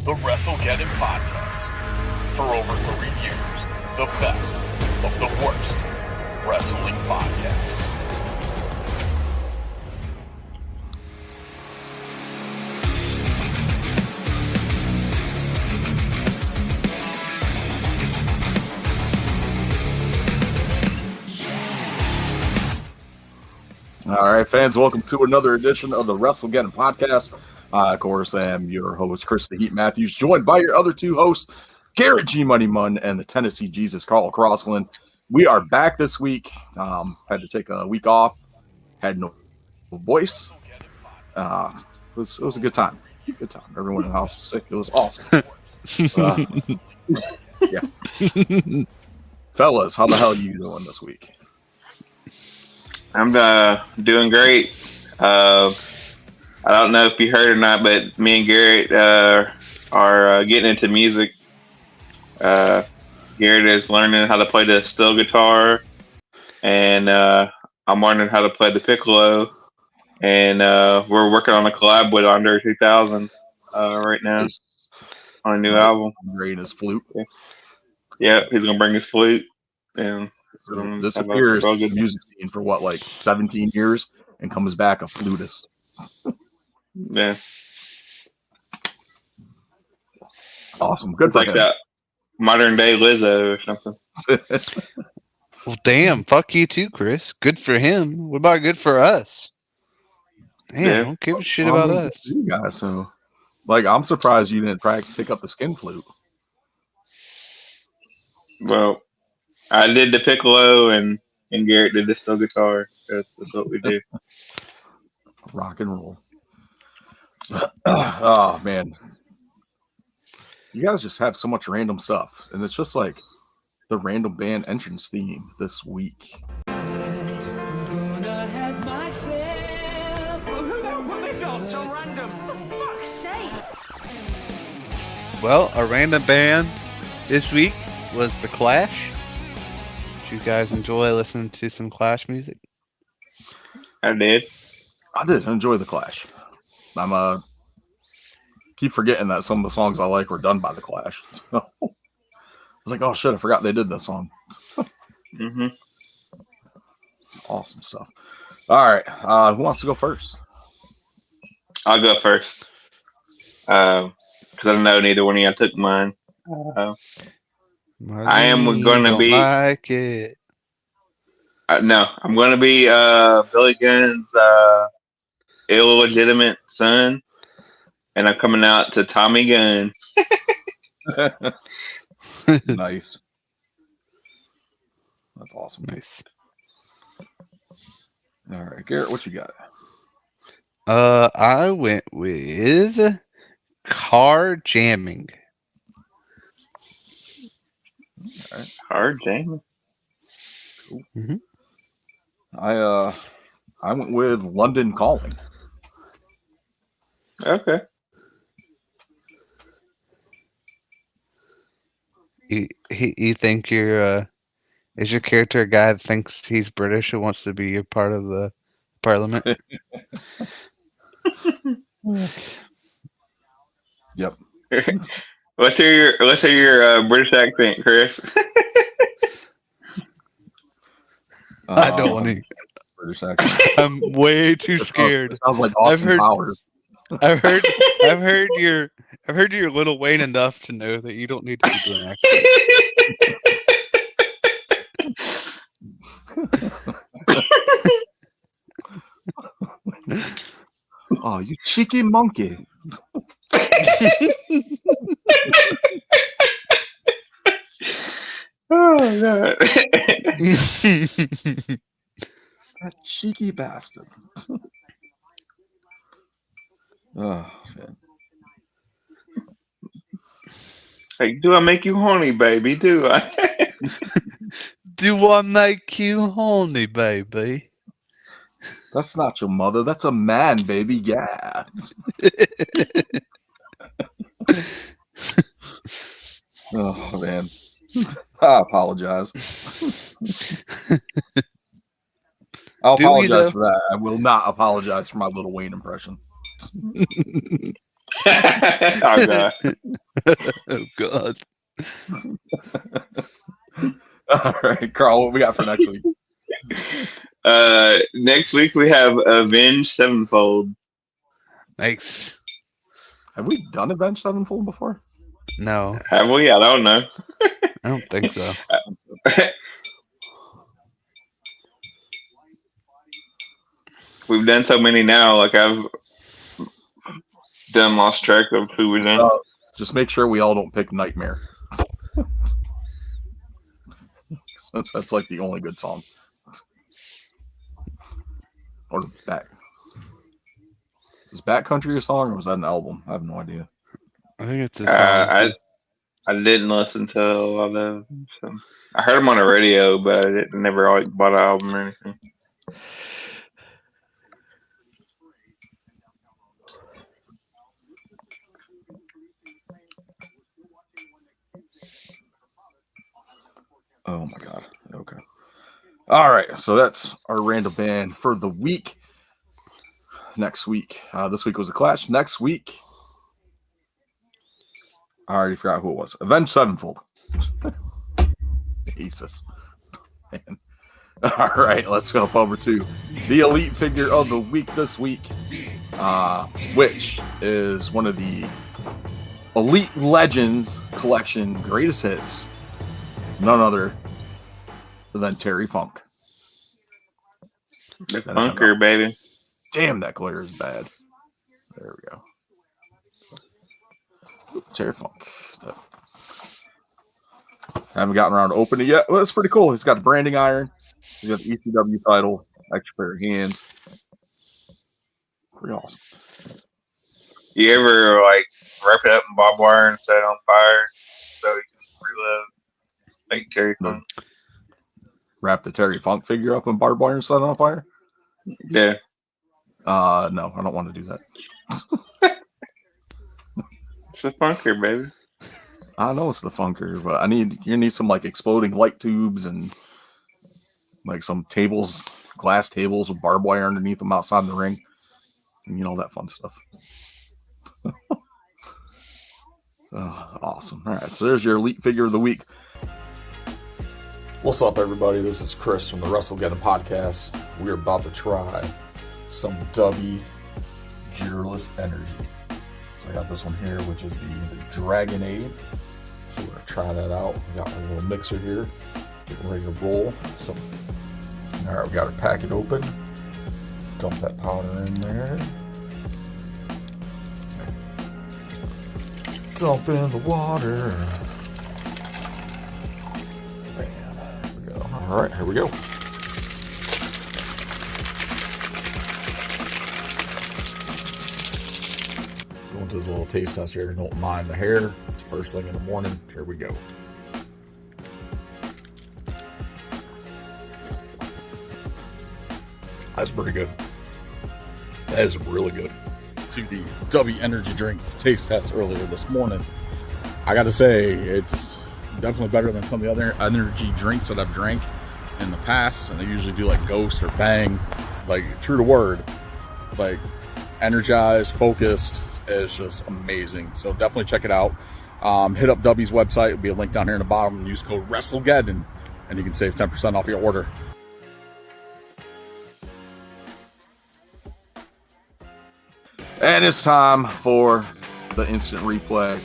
the WrestleGeddon Podcast. For over 3 years, the best of the worst wrestling podcasts. All right, fans, welcome to another edition of the WrestleGeddon Podcast. Of course, I am your host, Chris the Heat Matthews, joined by your other two hosts, Garrett G. Money Munn and the Tennessee Jesus, Carl Crossland. We are back this week. Had to take a week off. Had no voice. It was a good time. Good time. Everyone in the house was sick. It was awesome. Yeah. Fellas, how the hell are you doing this week? I'm doing great. I don't know if you heard or not, but me and Garrett are getting into music. Garrett is learning how to play the steel guitar, and I'm learning how to play the piccolo. And we're working on a collab with Andre 2000 right now on a new album. Great his flute. Yeah, he's gonna bring his flute and. Disappears the music scene for what, like 17 years, and comes back a flutist. Yeah, awesome. Good it's for like him. that modern day Lizzo or something. Well, damn, fuck you too, Chris. Good for him. What about good for us? Damn, Yeah. don't give a shit about us. You guys, so like, I'm surprised you didn't take up the skin flute. Well, I did the piccolo and Garrett did the steel guitar. That's what we do. Rock and roll. Oh man, you guys just have so much random stuff, and it's just like the random band entrance theme this week. Well, a random band this week was The Clash. Did you guys enjoy listening to some Clash music? I did. I did enjoy the Clash. I'm keep forgetting that some of the songs I like were done by the Clash. So, I was like, oh shit, I forgot they did this song. Mm-hmm. Awesome stuff. All right, who wants to go first? I'll go first because I don't know neither one of y'all took mine. I am going to be like it. No, I'm going to be Billy Gunn's illegitimate son, and I'm coming out to Tommy Gunn. Nice. That's awesome. Nice. All right, Garrett, what you got? I went with Car Jamming. All right. Hard jamming. Cool. Mm-hmm. I went with London Calling. Okay. You think you're is your character a guy that thinks he's British who wants to be a part of the parliament? Yep. Let's hear your British accent, Chris. I don't want to. British accent. I'm way too scared. It sounds like Austin Powers. I've heard your Little Wayne enough to know that you don't need to be doing accents. Oh, you cheeky monkey. Oh God. That cheeky bastard. Oh, man. Like, do I make you horny, baby? Do I? Do I make you horny, baby? That's not your mother. That's a man, baby. Yeah. Oh, man. I apologize. I'll apologize for that. I will not apologize for my Little Wayne impression. Oh god. Oh God. All right, Carl, what we got for next week? Next week we have Avenged Sevenfold. Nice. Have we done Avenged Sevenfold before? No, Have we? I don't know. I don't think so. We've done so many now. Like I've done lost track of who was in. Just make sure we all don't pick Nightmare. That's like the only good song. Or Back. Is Backcountry a song or was that an album? I have no idea. I think it's a song. I didn't listen to a lot of them. So. I heard them on the radio, but I never like bought an album or anything. Oh my god. Okay. All right. So that's our random band for the week. Next week. This week was the Clash. Next week. I already forgot who it was. Avenged Sevenfold. Jesus. Man. All right. Let's go up over to the Elite Figure of the Week this week. Which is one of the Elite Legends collection greatest hits. None other than Terry Funk. The Funker, baby. Damn, that glare is bad. There we go. Terry Funk. Haven't gotten around to opening it yet. Well, that's pretty cool. He's got a branding iron. He's got the ECW title. Extra pair of hands. Pretty awesome. You ever like wrap it up in barbed wire and set it on fire so you can relive like Terry Funk? Wrap the Terry Funk figure up in barbed wire and set it on fire? Yeah. No, I don't want to do that. It's a Funker, baby. I know it's the Funker, but you need some like exploding light tubes and like some tables, glass tables with barbed wire underneath them outside the ring. And you know, that fun stuff. Awesome. All right, so there's your Elite Figure of the Week. What's up, everybody? This is Chris from the WrestleGeddon Podcast. We're about to try some W Gearless Energy. So I got this one here, which is the Dragonade. So we're going to try that out. We got our little mixer here, getting ready to roll. So, all right, we got our packet open. Dump that powder in there. Dump in the water. Man, here we go. All right, here we go. Going to this little taste test here. Don't mind the hair. It's first thing in the morning. Here we go. That's pretty good. That is really good. To the W Energy drink taste test earlier this morning, I gotta say it's definitely better than some of the other energy drinks that I've drank in the past, and they usually do like Ghost or Bang, like true to word, like energized, focused. Is just amazing. So definitely check it out. Hit up W's website. It'll be a link down here in the bottom, and use code WrestleGeddon, and you can save 10% off your order. And it's time for the instant replay.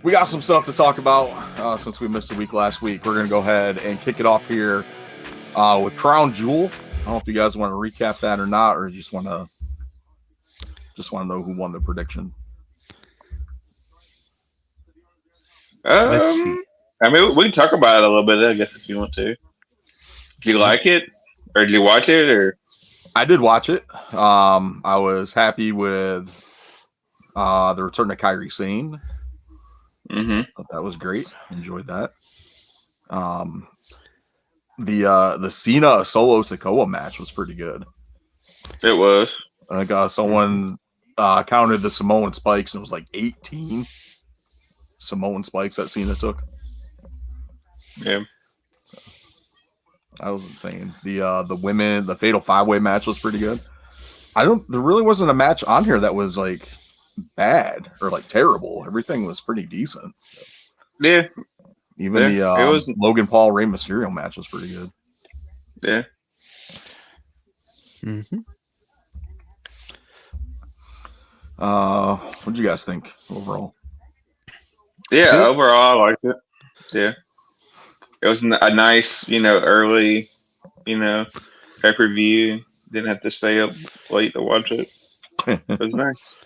We got some stuff to talk about since we missed a week last week. We're going to go ahead and kick it off here with Crown Jewel. I don't know if you guys want to recap that or not, or you just want to know who won the prediction. Let's see. I mean, we can talk about it a little bit, I guess, if you want to. Do you like it? Or did you watch it? Or I did watch it. I was happy with the return of Kairi Sane. Mm-hmm. Thought that was great. Enjoyed that. The Cena Solo Sikoa match was pretty good. It was. I think someone counted the Samoan spikes, and it was like 18 Samoan spikes that Cena took. Yeah. That was insane. The women, the Fatal 5-Way match was pretty good. There really wasn't a match on here that was like bad or like terrible. Everything was pretty decent. Yeah. Even Yeah, the it was- Logan Paul Rey Mysterio match was pretty good. Yeah. Mm-hmm. What do you guys think overall? Yeah, good. overall, I liked it. Yeah. It was a nice, early, pay-per-view. Didn't have to stay up late to watch it. It was nice.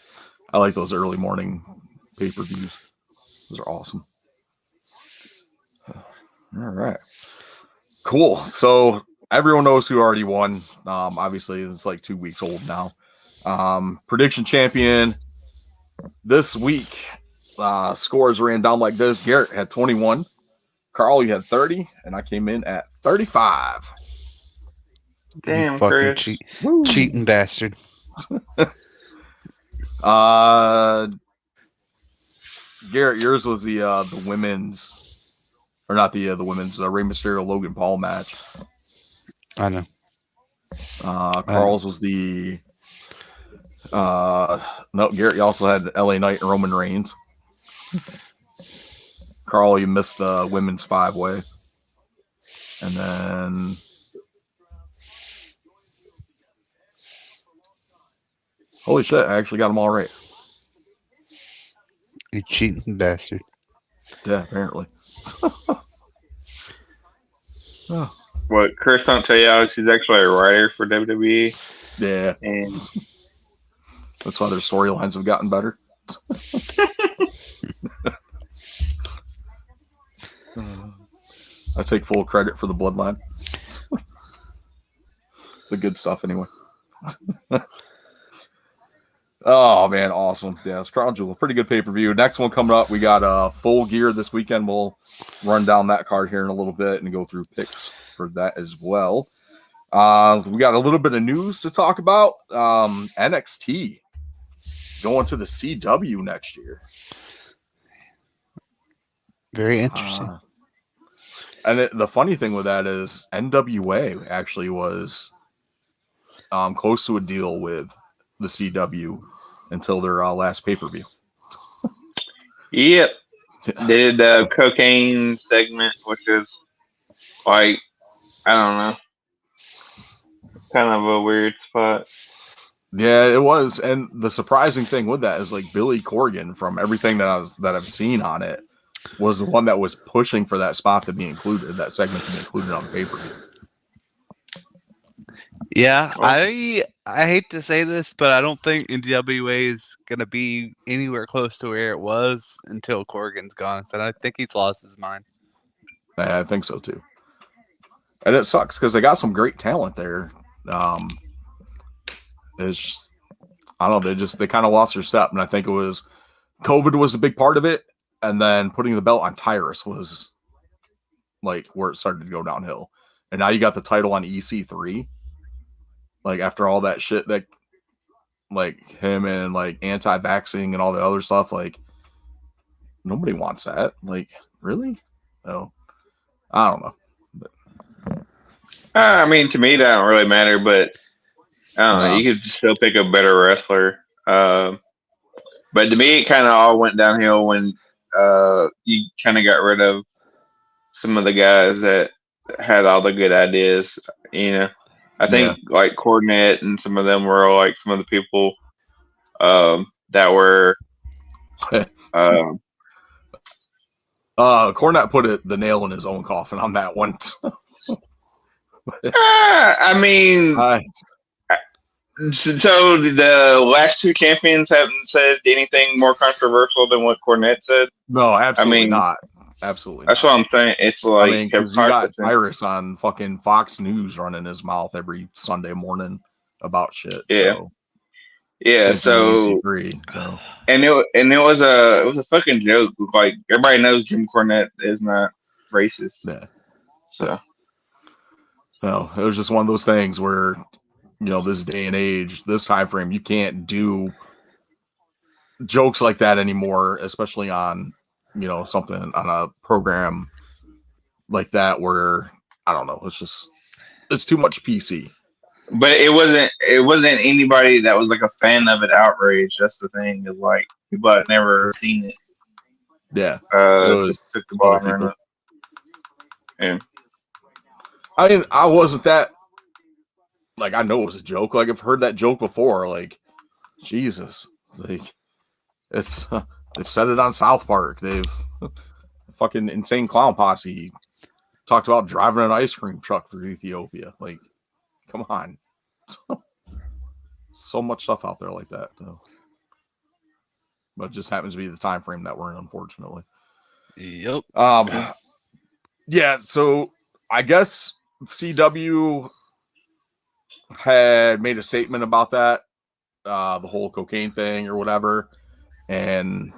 I like those early morning pay-per-views. Those are awesome. All right. Cool. So everyone knows who already won. Obviously, it's like 2 weeks old now. Prediction champion this week. Scores ran down like this. Garrett had 21. Carl, you had 30. And I came in at 35. Damn, You fucking Chris. cheating bastard. Garrett, yours was the women's, or not the women's Rey Mysterio Logan Paul match. I know. Carl's was the no, Garrett, you also had LA Knight and Roman Reigns. Carl, you missed the women's 5-way. And then holy shit, I actually got them all right. You cheating bastard. Yeah, apparently. Oh, What Chris don't tell you, she's actually a writer for WWE, yeah, and that's why their storylines have gotten better. I take full credit for the bloodline. The good stuff, anyway. Oh, man, awesome. Yeah, it's Crown Jewel. Pretty good pay-per-view. Next one coming up, we got Full Gear this weekend. We'll run down that card here in a little bit and go through picks for that as well. We got a little bit of news to talk about. NXT going to the CW next year. Very interesting. And the funny thing with that is NWA actually was close to a deal with the CW until their last pay-per-view. yep, they did the cocaine segment, which is like, I don't know, kind of a weird spot. Yeah, it was. And the surprising thing with that is like Billy Corgan, from everything that I've seen on it, was the one that was pushing for that spot to be included, that segment to be included on the pay-per-view. Yeah, I hate to say this, but I don't think NWA is gonna be anywhere close to where it was until Corgan's gone. So I think he's lost his mind. I think so too. And it sucks because they got some great talent there. It's, I don't know, they kind of lost their step, and I think it was COVID was a big part of it, and then putting the belt on Tyrus was like where it started to go downhill. And now you got the title on EC3. Like after all that shit that like him and like anti-vaxxing and all the other stuff, like nobody wants that. Like, really? No. I don't know. I mean, to me, that don't really matter, but I don't know. No. You could still pick a better wrestler. But to me, it kind of all went downhill when you kind of got rid of some of the guys that had all the good ideas. I think like Cornette and some of them were like some of the people that were. Cornette put the nail in his own coffin on that one. I mean, so the last two champions haven't said anything more controversial than what Cornette said. No, absolutely I mean, not. Absolutely. That's not. what I'm saying. It's like, I mean, because you got Tyrus on fucking Fox News running his mouth every Sunday morning about shit. Yeah. So. Yeah, so and it was a fucking joke. Like everybody knows Jim Cornette is not racist. Yeah. So no, it was just one of those things where, this day and age, this time frame, you can't do jokes like that anymore, especially on, something on a program like that where I don't know, it's too much PC. but it wasn't anybody that was like a fan of it outraged. That's the thing, is like people had never seen it. Yeah, it was took the ball other and ran people. up. Yeah. I mean, I wasn't that. Like, I know it was a joke. Like, I've heard that joke before. Like, Jesus, like it's they've said it on South Park. They've fucking Insane Clown Posse talked about driving an ice cream truck through Ethiopia. Like, come on. So much stuff out there like that, though. But it just happens to be the time frame that we're in, unfortunately. Yep. Yeah, so I guess CW had made a statement about that, the whole cocaine thing or whatever. And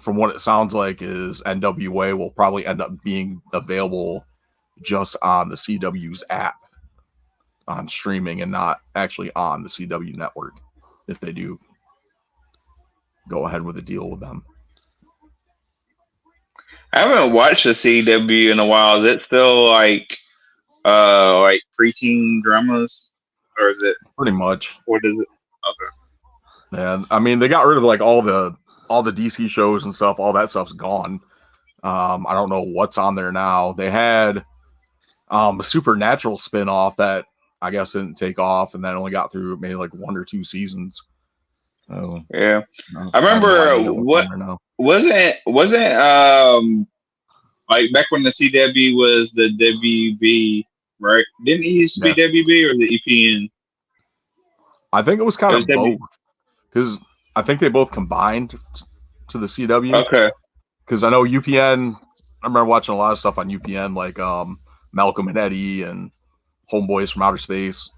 from what it sounds like is NWA will probably end up being available just on the CW's app on streaming and not actually on the CW network if they do go ahead with a deal with them. I haven't watched the CW in a while. Is it still like preteen dramas, or is it Pretty much. what is it? Okay. And I mean, they got rid of like all the DC shows and stuff. All that stuff's gone. I don't know what's on there now. They had a Supernatural spinoff that I guess didn't take off, and that only got through maybe like 1 or 2 seasons. Oh, Yeah. no, I remember have no idea what's on there now. wasn't like back when the CW was the WB, right? Didn't it used to be WB or the EPN? I think it was kind It of was W- both, because I think they both combined to the CW. Okay. Because I know UPN. I remember watching a lot of stuff on UPN, like Malcolm and Eddie and Homeboys from Outer Space.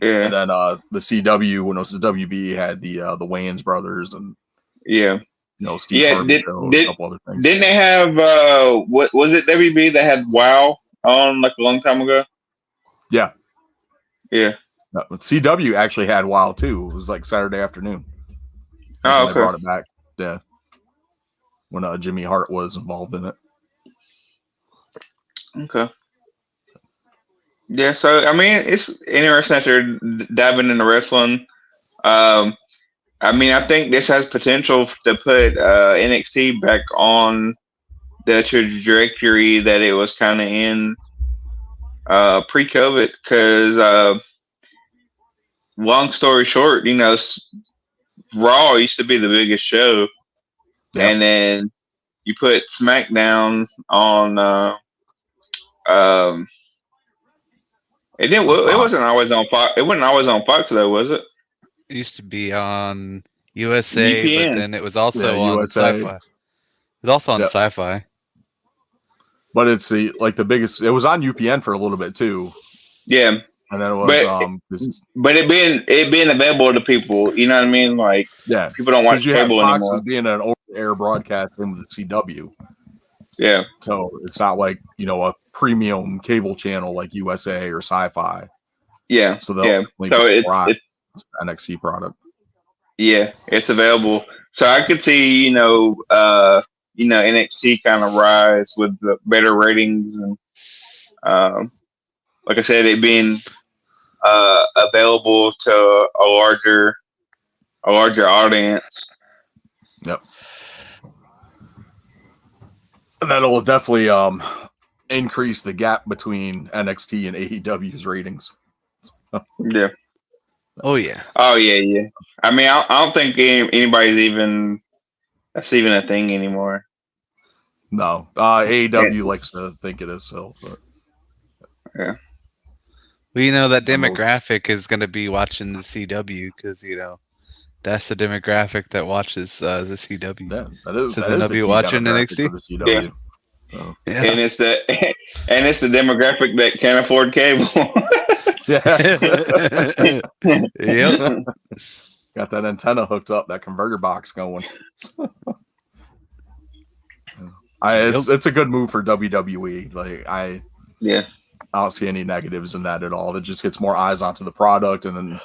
Yeah. And then the CW, when it was the WB, had the Wayans brothers and Yeah. Steve Harvey show and a couple other things. Didn't they have what was it, WB that had WoW on like a long time ago? Yeah. Yeah. No, but CW actually had WoW too. It was like Saturday afternoon. Oh, They okay. brought it back. Yeah. When Jimmy Hart was involved in it. Okay. Yeah, so I mean, it's interesting that they're diving into wrestling. I mean, I think this has potential to put NXT back on the trajectory that it was kind of in pre-COVID. Because long story short, Raw used to be the biggest show, Yeah. and then you put SmackDown on. It didn't. It wasn't always on Fox. It wasn't always on Fox though, was it? It used to be on USA, UPN. but then it was also Yeah, on USA. Sci-Fi. It was also on Yep. Sci-Fi. But it's the biggest. It was on UPN for a little bit too, Yeah, and then it was but it being available to people, you know what I mean? Like yeah, people don't watch because you have cable Fox anymore. as being an over-the-air broadcast in the CW, Yeah, so it's not like a premium cable channel like USA or Sci-Fi. yeah, So yeah. they'll So it's NXT product. Yeah, it's available. So I could see, NXT kind of rise with the better ratings and, like I said, it being available to a larger audience. Yep. And that'll definitely increase the gap between NXT and AEW's ratings. Yeah. Oh yeah. Oh yeah, yeah. I mean, I don't think anybody's that's even a thing anymore. No, AEW likes to think it is so. But Yeah. Well, that demographic is going to be watching the CW because that's the demographic that watches the CW. yeah, that is. So that then is they'll the be key watching demographic NXT? for the CW. Yeah. So, Yeah. And it's the demographic that can't afford cable. yeah. Yep. Got that antenna hooked up, that converter box going. It's a good move for WWE. Like I don't see any negatives in that at all. It just gets more eyes onto the product, and then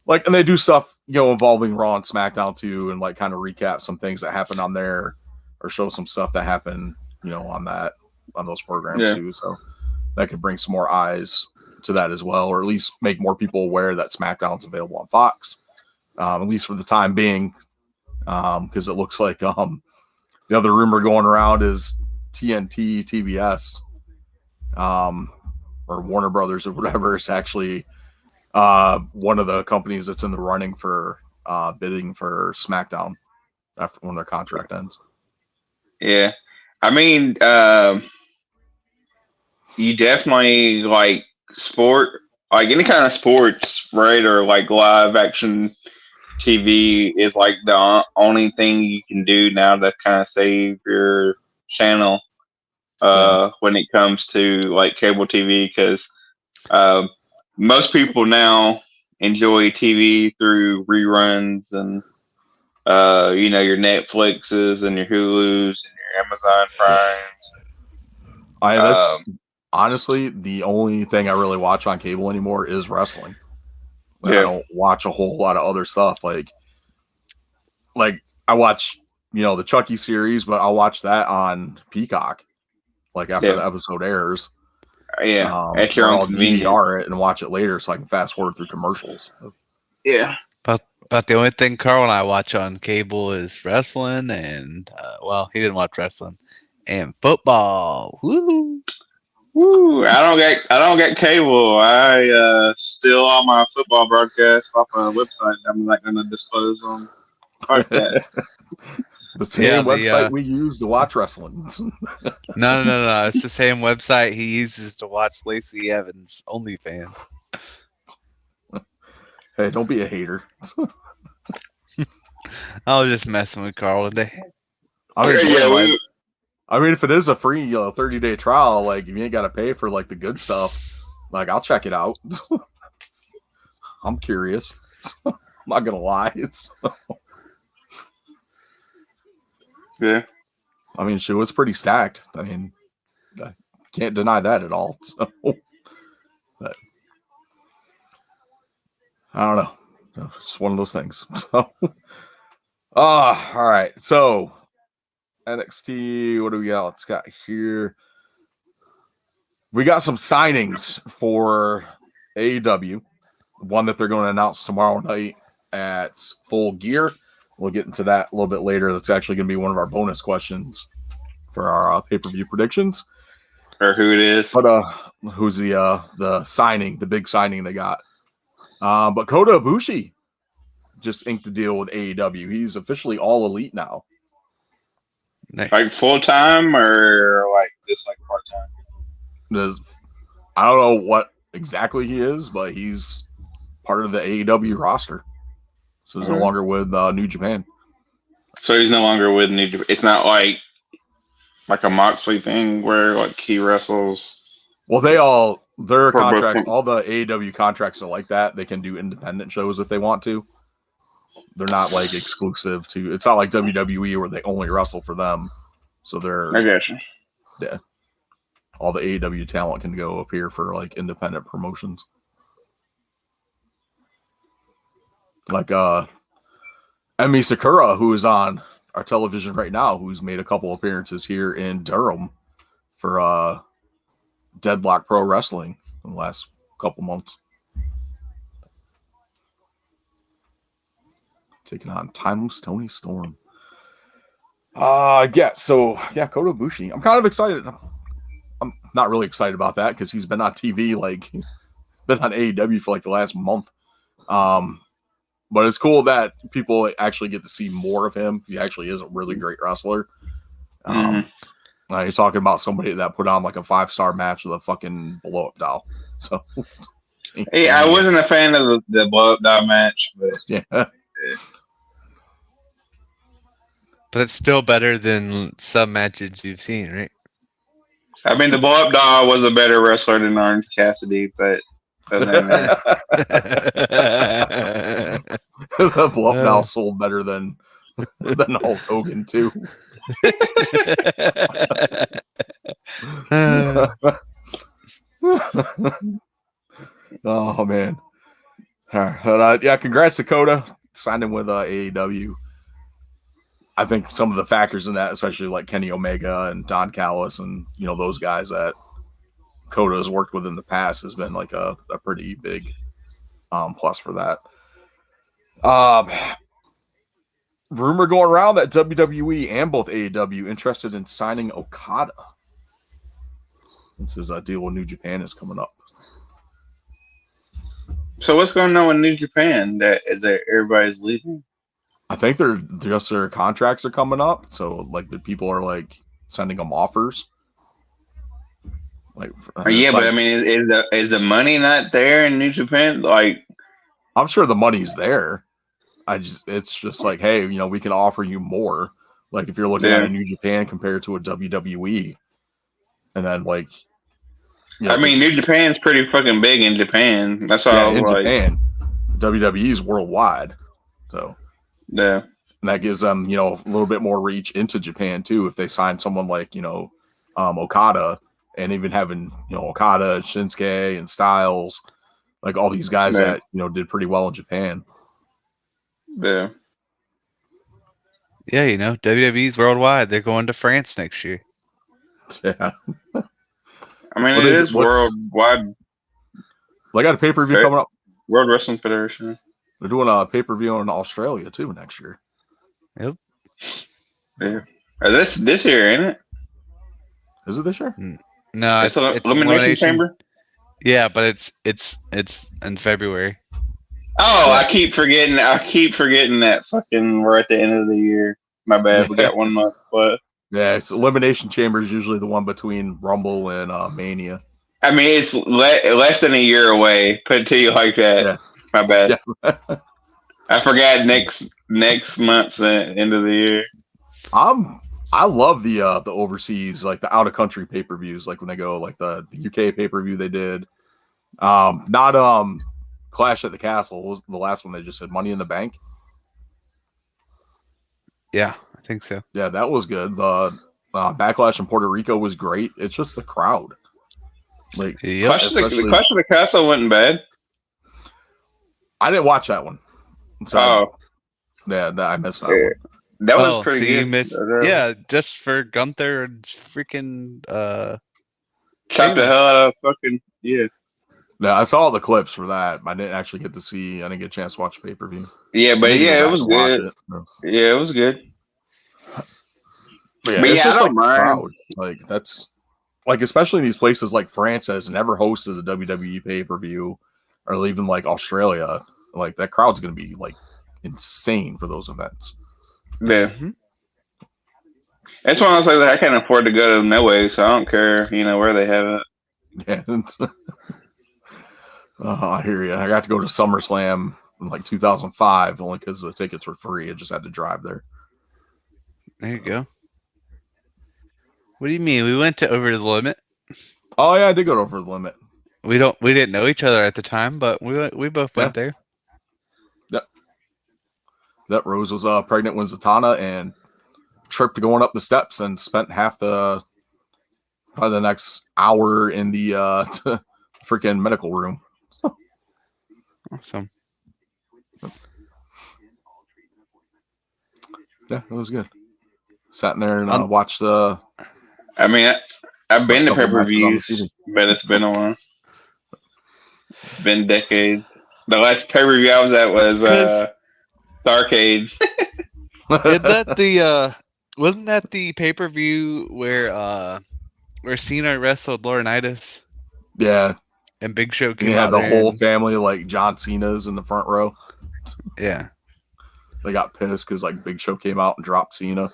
and they do stuff involving Raw and SmackDown too, and kind of recap some things that happened on there, or show some stuff that happened on those programs too. So that could bring some more eyes to that as well, or at least make more people aware that SmackDown's available on Fox, at least for the time being, because it looks like the other rumor going around is TNT, TBS, or Warner Brothers or whatever is actually one of the companies that's in the running for bidding for SmackDown after when their contract ends. Yeah, I mean, you definitely like sport, like any kind of sports, right? Or like live action TV is like the only thing you can do now to kind of save your channel when it comes to like cable TV, because most people now enjoy TV through reruns and your Netflixes and your Hulus and your Amazon Primes. That's honestly the only thing I really watch on cable anymore is wrestling. I don't watch a whole lot of other stuff. Like I watch, the Chucky series, but I'll watch that on Peacock, like after the episode airs. Yeah, at your own convenience. DVR it and watch it later, so I can fast forward through commercials. Yeah. But the only thing Carl and I watch on cable is wrestling, and he didn't watch wrestling and football. Woo! Woo! I don't get cable. I steal all my football broadcasts off a website I'm not going to disclose on podcast. The same website we use to watch wrestling. No. It's the same website he uses to watch Lacey Evans' OnlyFans. Hey, don't be a hater. I was just messing with Carl today. I mean, if it is a free 30-day trial, like if you ain't got to pay for like the good stuff, like I'll check it out. I'm curious. I'm not gonna lie. Yeah. I mean, she was pretty stacked. I mean, I can't deny that at all. So, but I don't know. It's one of those things. So, all right. So, NXT, what do we got? Let's got here. We got some signings for AEW. One that they're going to announce tomorrow night at Full Gear. We'll get into that a little bit later. That's actually going to be one of our bonus questions for our pay-per-view predictions. Or who it is. But who's the signing, the big signing they got. But Kota Ibushi just inked a deal with AEW. He's officially all elite now. Nice. Like full-time or like just like part-time? I don't know what exactly he is, but he's part of the AEW roster. So he's no longer with New Japan. So he's no longer with New Japan. It's not like a Moxley thing where like he wrestles. Well, their contracts, all the AEW contracts are like that. They can do independent shows if they want to. They're not like exclusive to. It's not like WWE where they only wrestle for them. So they're. I guess. Yeah. All the AEW talent can go up here for like independent promotions. Like Emi Sakura, who is on our television right now, who's made a couple appearances here in Durham for Deadlock Pro Wrestling in the last couple months. Taking on Timeless Tony Storm. Kota Ibushi. I'm kind of excited. I'm not really excited about that because he's been on TV, like been on AEW for like the last month. But it's cool that people actually get to see more of him. He actually is a really great wrestler. You're talking about somebody that put on like a 5-star match with a fucking blow-up doll. So, hey, I wasn't a fan of the blow-up doll match, but yeah. But it's still better than some matches you've seen, right? I mean, the blow-up doll was a better wrestler than Orange Cassidy, but other than that, the blow-up doll sold better than Hulk Hogan too. Oh man! All right. Congrats to Kota signing with AEW. I think some of the factors in that, especially like Kenny Omega and Don Callis and those guys that Kota has worked with in the past has been like a pretty big plus for that. Rumor going around that WWE and both AEW interested in signing Okada. Since his deal with New Japan is coming up. So what's going on with New Japan? That everybody's leaving? I think their contracts are coming up, so like the people are like sending them offers. Like, yeah, but I mean, is the money not there in New Japan? Like, I'm sure the money's there. It's just like, hey, we can offer you more. Like if you're looking at a New Japan compared to a WWE, and then like, I mean, New Japan's pretty fucking big in Japan. That's all. In Japan, WWE is worldwide, so yeah, and that gives them a little bit more reach into Japan too. If they sign someone like Okada, and even having Okada, Shinsuke, and Styles, like all these guys that did pretty well in Japan. Yeah. Yeah, WWE's worldwide. They're going to France next year. Yeah. I mean, it is worldwide. They got a pay-per-view coming up. World Wrestling Federation. They're doing a pay-per-view in Australia too next year. Yep. Yeah. This year, ain't it? Is it this year? No, it's Elimination Chamber. Yeah, but it's in February. Oh, yeah. I keep forgetting that fucking we're at the end of the year. My bad. We got 1 month, but yeah, it's Elimination Chamber is usually the one between Rumble and Mania. I mean, it's less than a year away. Put it to you like that. Yeah. My bad. Yeah. I forgot next month's the end of the year. I love the overseas, like the out of country pay-per-views, like when they go like the UK pay-per-view they did. Not Clash at the Castle was the last one they just said Money in the Bank. Yeah, I think so. Yeah, that was good. The Backlash in Puerto Rico was great. It's just the crowd. Like Clash of the Castle wasn't bad. I didn't watch that one. So I missed that one. That was pretty good. You missed, just for Gunther and freaking chopped the hell out of fucking Yeah, I saw the clips for that. I didn't actually get to see. I didn't get a chance to watch the pay-per-view. Yeah, but it was good. Yeah, it was good. But it's just like crowd. Like that's like especially in these places like France has never hosted a WWE pay-per-view, or even like Australia. Like that crowd's going to be like insane for those events. Yeah. That's one I was like, I can't afford to go to no way, so I don't care, where they have it. Yeah. I hear you. I got to go to SummerSlam in like 2005 only because the tickets were free. I just had to drive there. There you go. What do you mean? We went to Over the Limit. Oh yeah, I did go to Over the Limit. We didn't know each other at the time, but we both went there. Yep. That Rose was pregnant when Zatanna and tripped going up the steps and spent probably the next hour in the freaking medical room. Awesome. Yeah, it was good. Sat in there and watched the. I mean, I've been to pay-per-views, but it's been a while. It's been decades. The last pay-per-view I was at was Starrcade. Wasn't that the pay-per-view where Cena wrestled Laurinaitis? Yeah. And Big Show came Yeah, out. the whole family, like John Cena's in the front row. Yeah. They got pissed because like Big Show came out and dropped Cena.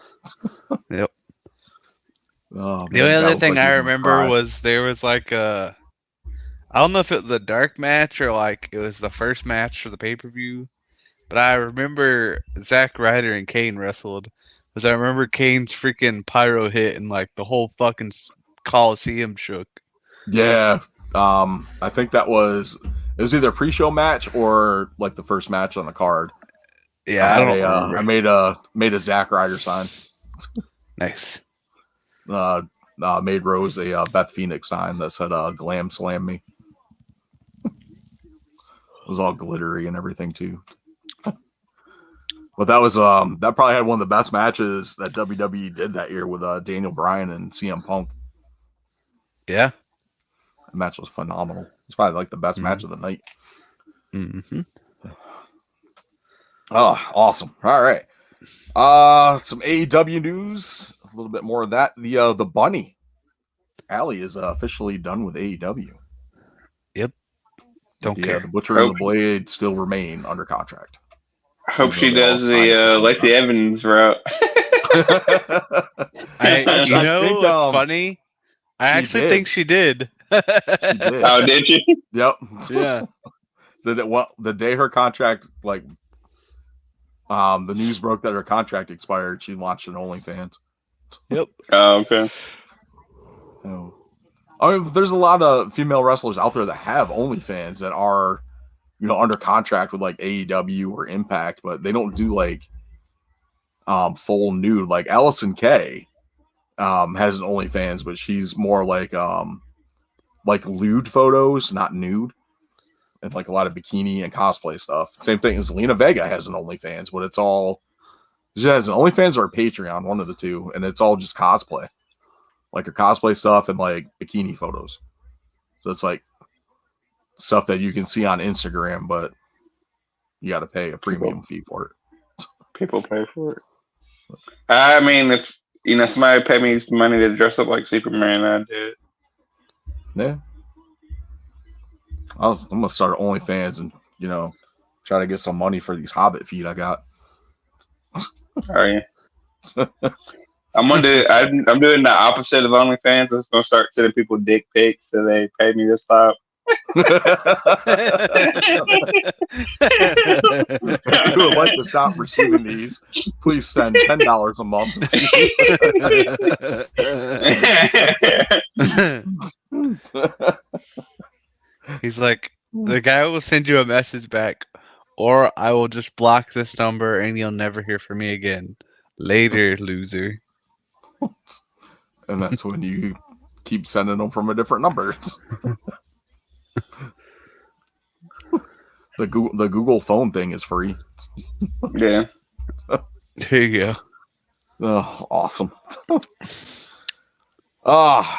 Yep. Oh, the only other thing I remember was there was like I don't know if it was a dark match or like it was the first match for the pay-per-view, but I remember Zack Ryder and Kane wrestled. Because I remember Kane's freaking pyro hit and like the whole fucking Coliseum shook. Yeah. I think it was either a pre-show match or like the first match on the card. Yeah, I don't remember. I made a Zack Ryder sign. Nice. Made Rose a Beth Phoenix sign that said "Glam Slam Me." It was all glittery and everything too. But that was that probably had one of the best matches that WWE did that year with Daniel Bryan and CM Punk. Yeah. The match was phenomenal. It's probably like the best match of the night. Mm-hmm. Oh, awesome. All right. Some AEW news. A little bit more of that. The Bunny, Allie, is officially done with AEW. Yep. Don't care. The Butcher and the Blade still remain under contract. I hope she does the Lacey Evans route. You know what's funny? I actually think she did. She did. Oh, did she? Yep. Yeah. The day her contract, like, the news broke that her contract expired, she launched an OnlyFans. Yep. Oh, okay. Oh. I mean, there's a lot of female wrestlers out there that have OnlyFans that are, under contract with like AEW or Impact, but they don't do like full nude. Like Allison Kay has an OnlyFans, but she's more like lewd photos, not nude, and like a lot of bikini and cosplay stuff. Same thing as Lena Vega has an OnlyFans, but she has an OnlyFans or a Patreon, one of the two, and it's all just cosplay, like her cosplay stuff and like bikini photos. So it's like stuff that you can see on Instagram, but you got to pay a premium fee for it. People pay for it. I mean, if somebody paid me some money to dress up like Superman, I'd do it. Yeah. I'm gonna start OnlyFans and try to get some money for these Hobbit feet I got. Oh yeah. I'm doing the opposite of OnlyFans. I'm gonna start sending people dick pics so they pay me to stop. If you would like to stop receiving these, please send $10 a month. He's like, the guy will send you a message back, or I will just block this number and you'll never hear from me again. Later, loser. And that's when you keep sending them from a different number. The Google phone thing is free. Yeah. There you go. Oh, awesome.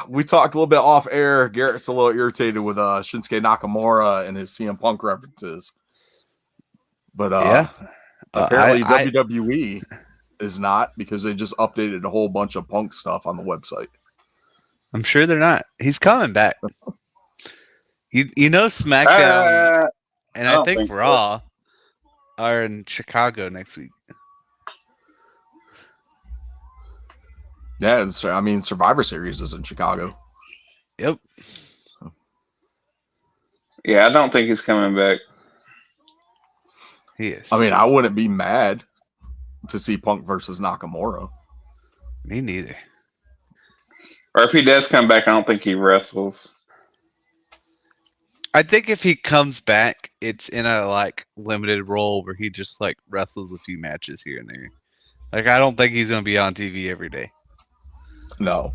We talked a little bit off air. Garrett's a little irritated with Shinsuke Nakamura and his CM Punk references. But apparently WWE is not, because they just updated a whole bunch of Punk stuff on the website. I'm sure they're not. He's coming back. SmackDown and I think Raw are in Chicago next week. Yeah, I mean, Survivor Series is in Chicago. Yep. Yeah, I don't think he's coming back. He is. I mean, I wouldn't be mad to see Punk versus Nakamura. Me neither. Or if he does come back, I don't think he wrestles. I think if he comes back, it's in a limited role where he just wrestles a few matches here and there. I don't think he's going to be on TV every day. No.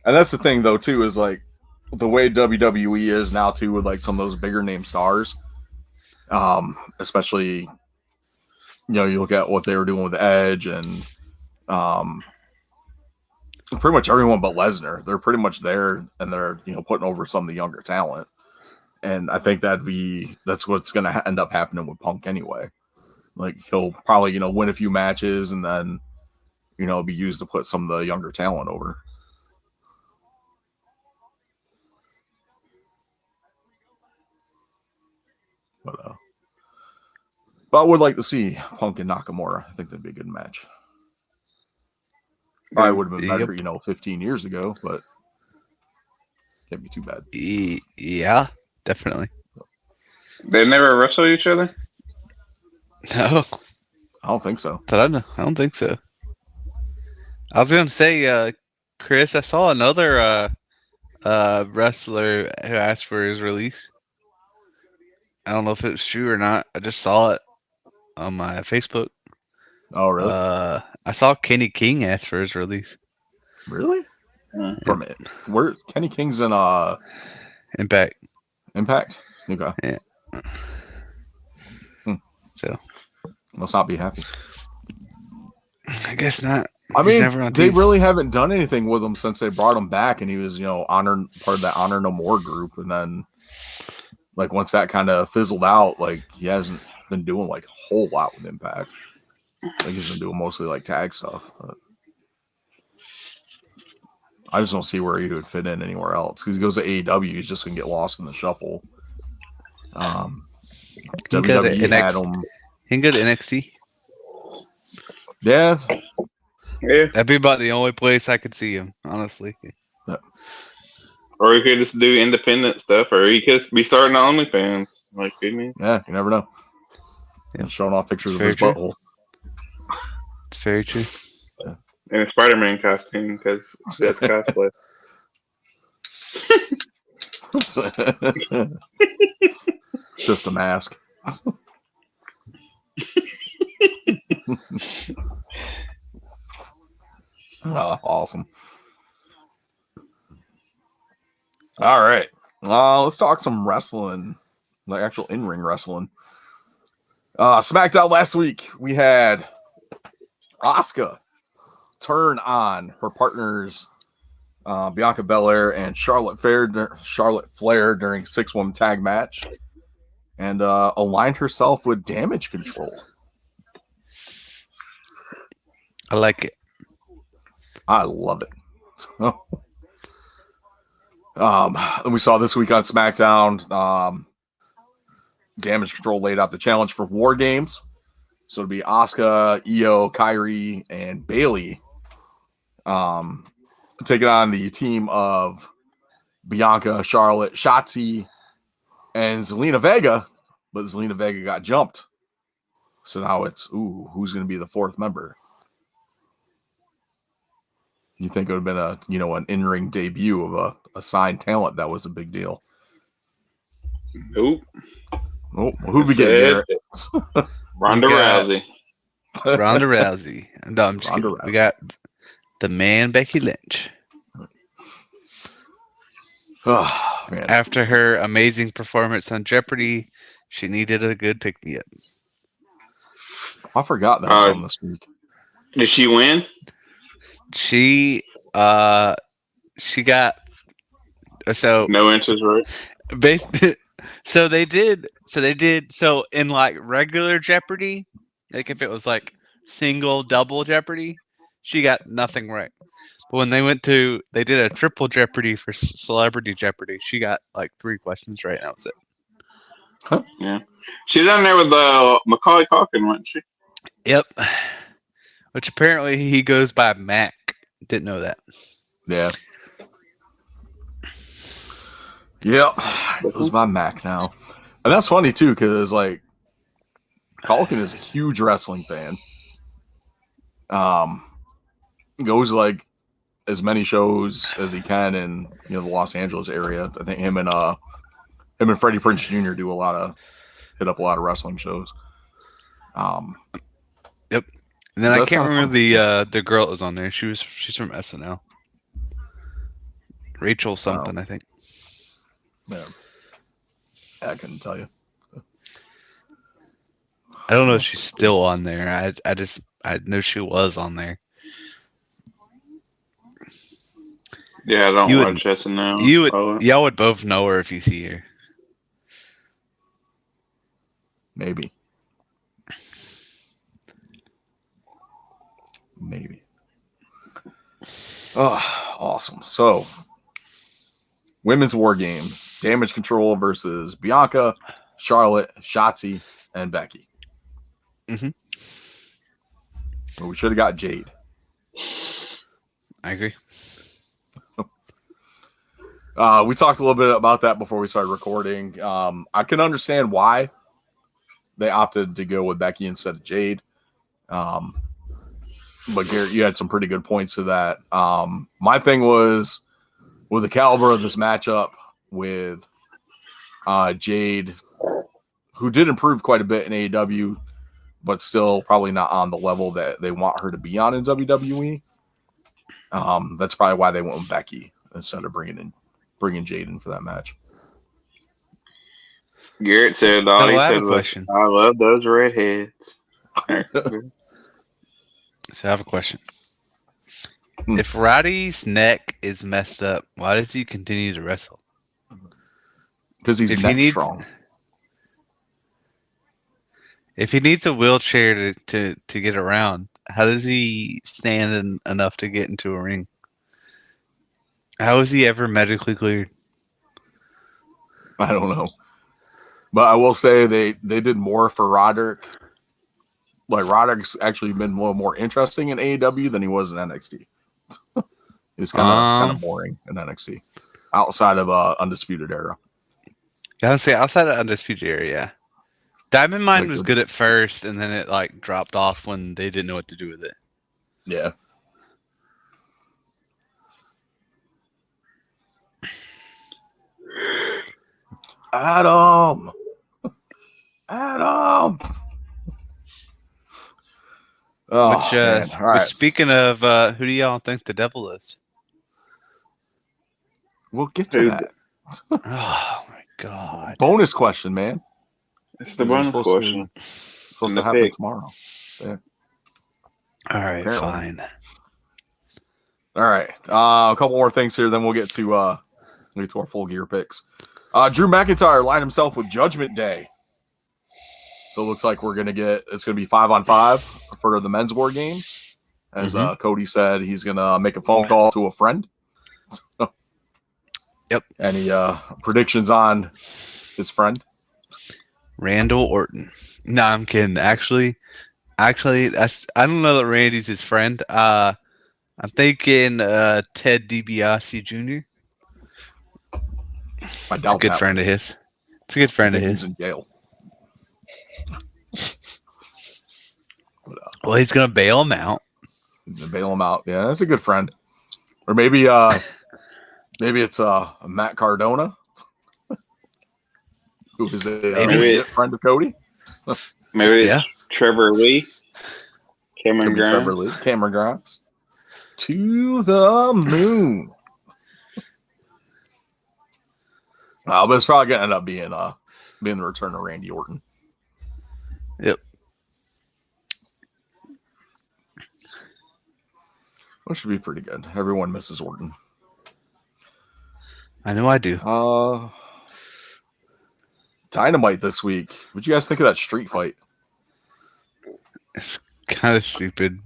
And that's the thing, though, too, is the way WWE is now, too, with some of those bigger name stars. Especially, you look at what they were doing with Edge and pretty much everyone but Lesnar. They're pretty much there, and they're putting over some of the younger talent. And I think that's what's going to end up happening with Punk anyway. He'll probably win a few matches and then be used to put some of the younger talent over. But I would like to see Punk and Nakamura. I think that'd be a good match. Probably would have been better, 15 years ago, but can't be too bad. Yeah, definitely. They never wrestle each other? No. I don't think so. I don't think so. I was going to say, Chris, I saw another wrestler who asked for his release. I don't know if it was true or not. I just saw it on my Facebook. Oh, really? I saw Kenny King ask for his release. Really? From it? Where Kenny King's in Impact. Impact? Okay. Yeah. So must not be happy. I guess not. I He's mean, never on they TV. really haven't done anything with him since they brought him back, and he was, honored part of that Honor No More group. And then, like, once that kind of fizzled out, like, he hasn't been doing like a whole lot with Impact. Like, he's been doing mostly like tag stuff. But I just don't see where he would fit in anywhere else. Because he goes to AEW, he's just gonna get lost in the shuffle. He can go to WWE had NXT. him. He can go to NXT. Yeah, Yeah. That'd be about the only place I could see him, honestly. Or he could just do independent stuff, or he could be starting OnlyFans. Like, couldn't he? yeah, you never know. Yeah. Showing off pictures of Very his true. butthole. It's very true. In a Spider-Man costume, because that's cosplay. It's just a mask. Oh, awesome. All right. Let's talk some wrestling, like actual in-ring wrestling. SmackDown last week, we had Asuka turn on her partners, Bianca Belair and Charlotte Flair during a 6-woman tag match, and aligned herself with Damage Control. I like it. I love it. And we saw this week on SmackDown, Damage Control laid out the challenge for War Games. So it'd be Asuka, Io, Kairi, and Bayley taking on the team of Bianca, Charlotte, Shotzi, and Zelina Vega. But Zelina Vega got jumped. So now it's, who's going to be the fourth member? You think it would have been an in-ring debut of a signed talent that was a big deal. Nope. Oh, who'd we get here? Ronda Rousey. Ronda Rousey. No, I'm just Ronda kidding. Rousey. We got the man Becky Lynch. Oh, man. After her amazing performance on Jeopardy, she needed a good pick-me-up. I forgot that was on this week. Did she win? She got No answers right. so they did so in like regular Jeopardy, like if it was like single double Jeopardy, she got nothing right. But when they did a triple Jeopardy for Celebrity Jeopardy, she got like 3 questions right. That was it. Huh? Yeah, she's on there with Macaulay Culkin, wasn't she? Yep. Which apparently he goes by Mac. Didn't know that. Yeah. Yep. It was my Mac now. And that's funny, too, because, like, Culkin is a huge wrestling fan. Goes, like, as many shows as he can in, the Los Angeles area. I think him and Freddie Prinze Jr. hit up a lot of wrestling shows. Yep. And then I That's can't kinda remember the girl that was on there. She's from SNL. Rachel something, I think. Yeah. I couldn't tell you. I don't know if she's still on there. I know she was on there. Yeah, I don't You watch SNL. Y'all would both know her if you see her. Maybe. Oh, awesome. So, women's war game. Damage Control versus Bianca, Charlotte, Shotzi, and Becky. Mm-hmm. Well, we should have got Jade. I agree. We talked a little bit about that before we started recording. I can understand why they opted to go with Becky instead of Jade. But Garrett, you had some pretty good points to that. My thing was with the caliber of this matchup with Jade, who did improve quite a bit in AEW, but still probably not on the level that they want her to be on in WWE. That's probably why they went with Becky instead of bringing Jade in for that match. Garrett said I he have said a was, question. I love those redheads. So I have a question. If Roddy's neck is messed up, why does he continue to wrestle? Because he's If he neck needs- strong. If he needs a wheelchair to get around, how does he stand enough to get into a ring? How is he ever medically cleared? I don't know. But I will say they did more for Roderick. Like, Roderick's actually been a little more interesting in AEW than he was in NXT. He was kind of boring in NXT. Outside of Undisputed Era. I would say outside of Undisputed Era, yeah. Diamond Mine Like was the- good at first, and then it like dropped off when they didn't know what to do with it. Yeah. Adam. Oh, man. All right. Which speaking of, who do y'all think the devil is? We'll get to Who- that. Oh my god! Bonus question, man. It's the You're bonus supposed to- question. Supposed In to the happen pick. tomorrow. All right, Apparently. fine. All right. A couple more things here, then we'll get to our full gear picks. Drew McIntyre lined himself with Judgment Day. So it looks like it's gonna be 5-on-5 for the men's war games. As Cody said, he's gonna make a phone call to a friend. Yep. Any predictions on his friend? Randall Orton. No, I'm kidding. Actually, that's I don't know that Randy's his friend. I'm thinking Ted DiBiase Jr. I It's a doubt good that friend of his. It's a good friend of He's his. in jail. Well, he's gonna bail him out. Bail him out. Yeah, that's a good friend. Or maybe it's Matt Cardona, who is a Maybe. legit friend of Cody. Maybe it's Yeah. Trevor Lee. Cameron Could be Trevor Grimes. Lee, Cameron Grimes. To the moon. But it's probably gonna end up being the return of Randy Orton. Yep. Which should be pretty good. Everyone misses Orton. I know I do. Dynamite this week. What'd you guys think of that street fight? It's kind of stupid.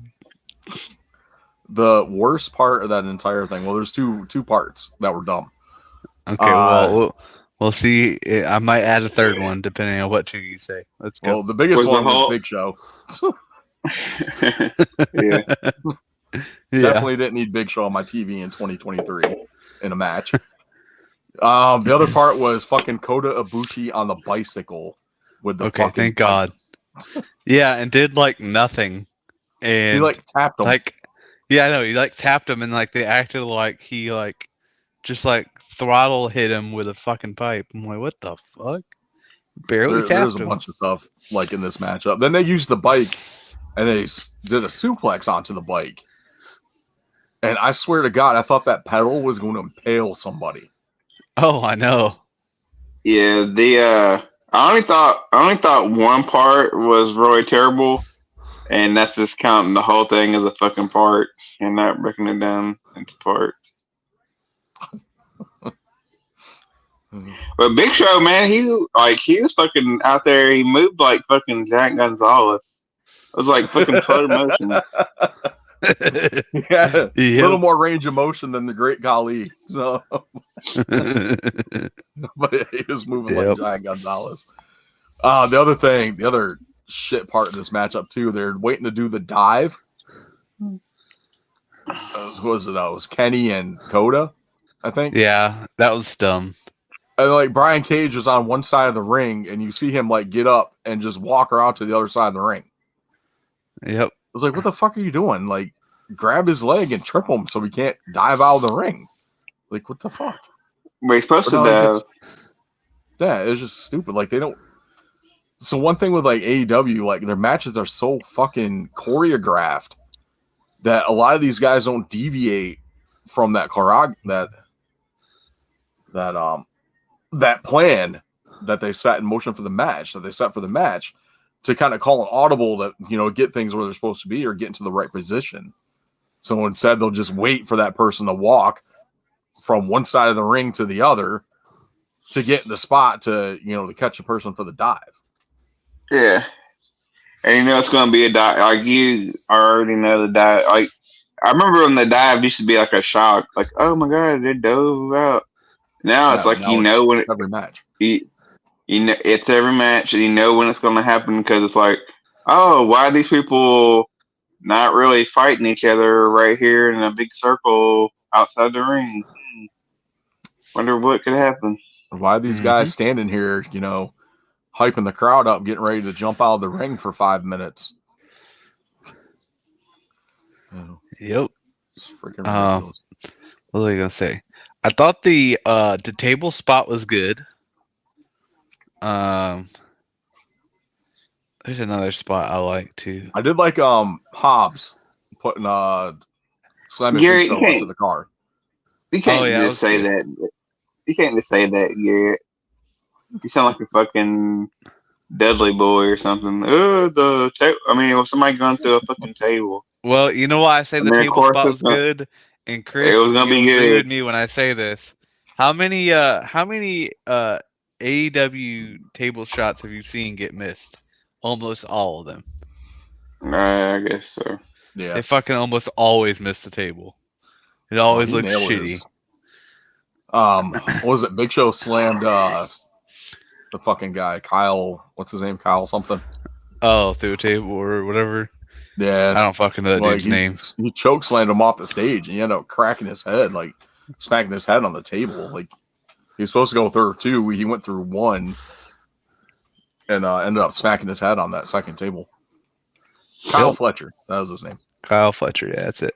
The worst part of that entire thing. Well, there's two parts that were dumb. Okay, well, we'll see. I might add a third one depending on what two you say. Let's go. Well, the biggest Was the one was whole- Big Show. Yeah. Definitely didn't need Big Show on my TV in 2023 in a match. The other part was fucking Kota Ibushi on the bicycle with the Okay, fucking thank God. Yeah, and did like nothing. And He like tapped him. like, yeah, I know. He like tapped him, and like they acted like he like just like throttle hit him with a fucking pipe. I'm like, what the fuck? Barely There's tapped a him. bunch of stuff like in this matchup. Then they used the bike and they did a suplex onto the bike. And I swear to God, I thought that pedal was going to impale somebody. Oh, I know. Yeah, I only thought one part was really terrible, and that's just counting the whole thing as a fucking part and not breaking it down into parts. But Big Show, man, he was fucking out there. He moved like fucking Jack Gonzalez. It was like fucking slow motion. Yeah, a Yeah. little more range of motion than the Great Khali. So, but he was moving like Yep. Giant Gonzalez. The other shit part of this matchup too. They're waiting to do the dive. It was Kenny and Coda, I think. Yeah, that was dumb. And like Brian Cage was on one side of the ring, and you see him like get up and just walk around to the other side of the ring. Yep. I was like, "What the fuck are you doing? Like, grab his leg and trip him so he can't dive out of the ring." Like, what the fuck? But he's supposed to Or no, dive. Yeah, it's just stupid. Like they don't. So one thing with like AEW, like their matches are so fucking choreographed that a lot of these guys don't deviate from that that plan that they set in motion for the match, to kind of call an audible that, get things where they're supposed to be or get into the right position. So instead, they'll just wait for that person to walk from one side of the ring to the other to get in the spot to, to catch a person for the dive. Yeah. And you know it's going to be a dive. Like, you already know the dive. Like, I remember when the dive used to be like a shock. Like, oh my God, they dove out. Now it's like, when every match. It's every match. And you know when it's going to happen because it's like, oh, why are these people not really fighting each other right here in a big circle outside the ring? Wonder what could happen. Why are these guys standing here, hyping the crowd up, getting ready to jump out of the ring for 5 minutes? Yep. It's freaking ridiculous. What was I gonna say? I thought the table spot was good. There's another spot I like too. I did like Hobbs putting slamming Gary, Big Show onto the car. You can't just say that. You can't just say that, Gary. You sound like a fucking Dudley boy or something. Was somebody going through a fucking table? Well, you know why I say the table spot was good? And Chris, it was gonna be agree good with me when I say this. How many AEW table shots have you seen get missed? Almost all of them. I guess so. Yeah. They fucking almost always miss the table. It always looks shitty. What was it? Big Show slammed the fucking guy, Kyle. What's his name? Kyle something. Oh, through a table or whatever. Yeah. I don't fucking know that dude's name. He choke slammed him off the stage and he ended up cracking his head, like smacking his head on the table. Like, he was supposed to go through 2. He went through 1 and ended up smacking his head on that second table. Kyle Fletcher. That was his name. Kyle Fletcher. Yeah, that's it.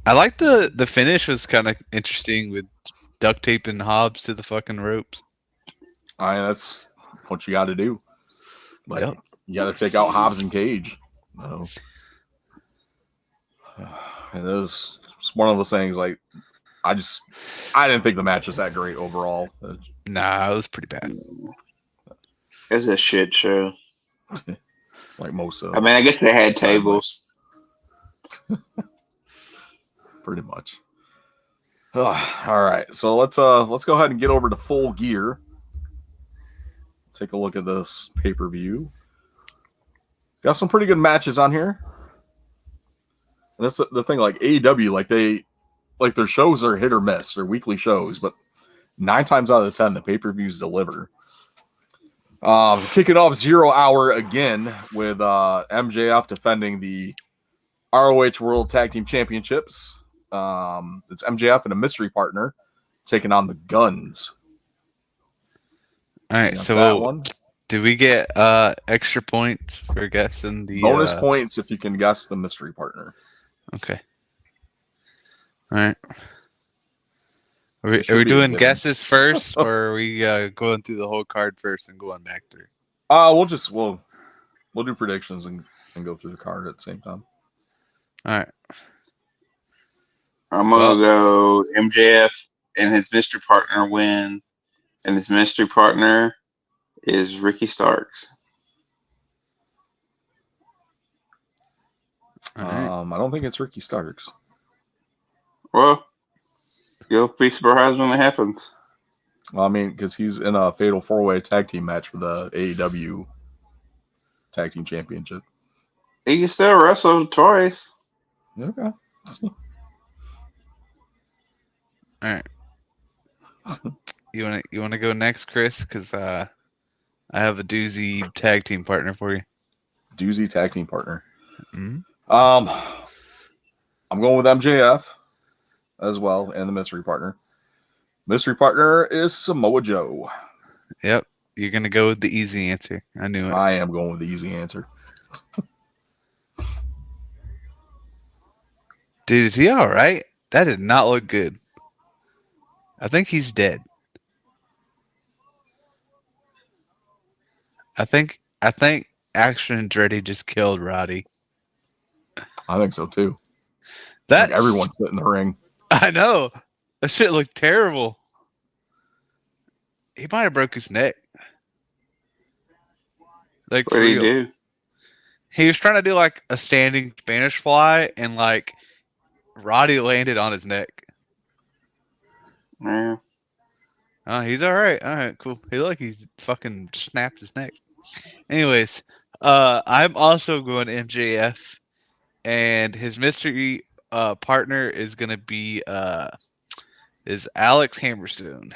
I like the finish was kind of interesting with duct taping Hobbs to the fucking ropes. That's what you got to do. Like, you got to take out Hobbs and Cage. And it was one of those things. Like, I didn't think the match was that great overall. Nah, it was pretty bad. It's a shit show. Like most of. I mean, I guess they had tables. Pretty much. All right, so let's go ahead and get over to Full Gear. Take a look at this pay-per-view. Got some pretty good matches on here. And that's the thing, like AEW, their shows are hit or miss. They're weekly shows, but 9 times out of 10, the pay-per-views deliver. Kicking off 0 Hour again with MJF defending the ROH World Tag Team Championships. It's MJF and a mystery partner taking on the Guns. All right, so do we get extra points for guessing the bonus points if you can guess the mystery partner? Okay. All right. Are we doing guesses first, or are we going through the whole card first and going back through? We'll do predictions and go through the card at the same time. All right. I'm gonna go MJF and his mystery partner win, and his mystery partner is Ricky Starks. Right. I don't think it's Ricky Starks. Well, you'll be surprised when it happens. Well, I mean, because he's in a fatal 4-way tag team match for the AEW Tag Team Championship. He can still wrestle twice. Okay. All right. You wanna go next, Chris? Because I have a doozy tag team partner for you. Doozy tag team partner. Mm-hmm. I'm going with MJF as well, and the mystery partner. Mystery partner is Samoa Joe. Yep. You're gonna go with the easy answer. I knew it. I am going with the easy answer. Dude, is he all right? That did not look good. I think he's dead. I think Action Andretti just killed Roddy. I think so too. That everyone's in the ring. I know. That shit looked terrible. He might have broke his neck. Like, what did he do? He was trying to do like a standing Spanish fly, and like Roddy landed on his neck. Yeah. He's all right. All right, cool. He looked like he fucking snapped his neck. Anyways, I'm also going MJF, and his mystery partner is gonna be is Alex Hammerstone.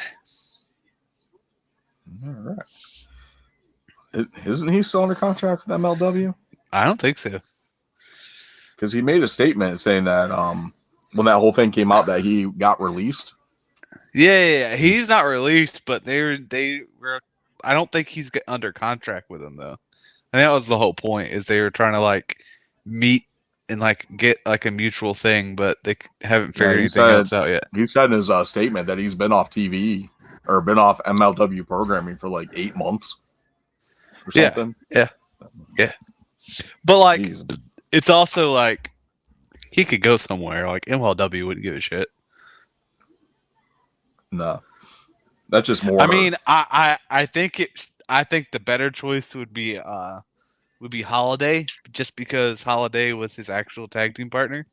All right. Isn't he still under contract with MLW? I don't think so. Because he made a statement saying that when that whole thing came out that he got released. Yeah, he's not released, but they were. I don't think he's under contract with them though. And that was the whole point, is they were trying to like meet and like get like a mutual thing, but they haven't figured anything else out yet. He said in his statement that he's been off TV or been off MLW programming for like 8 months or something. Yeah. But like, Jeez. it's also like he could go somewhere. Like MLW wouldn't give a shit. No, that's just more. I mean, I think I think the better choice would be Holiday, just because Holiday was his actual tag team partner.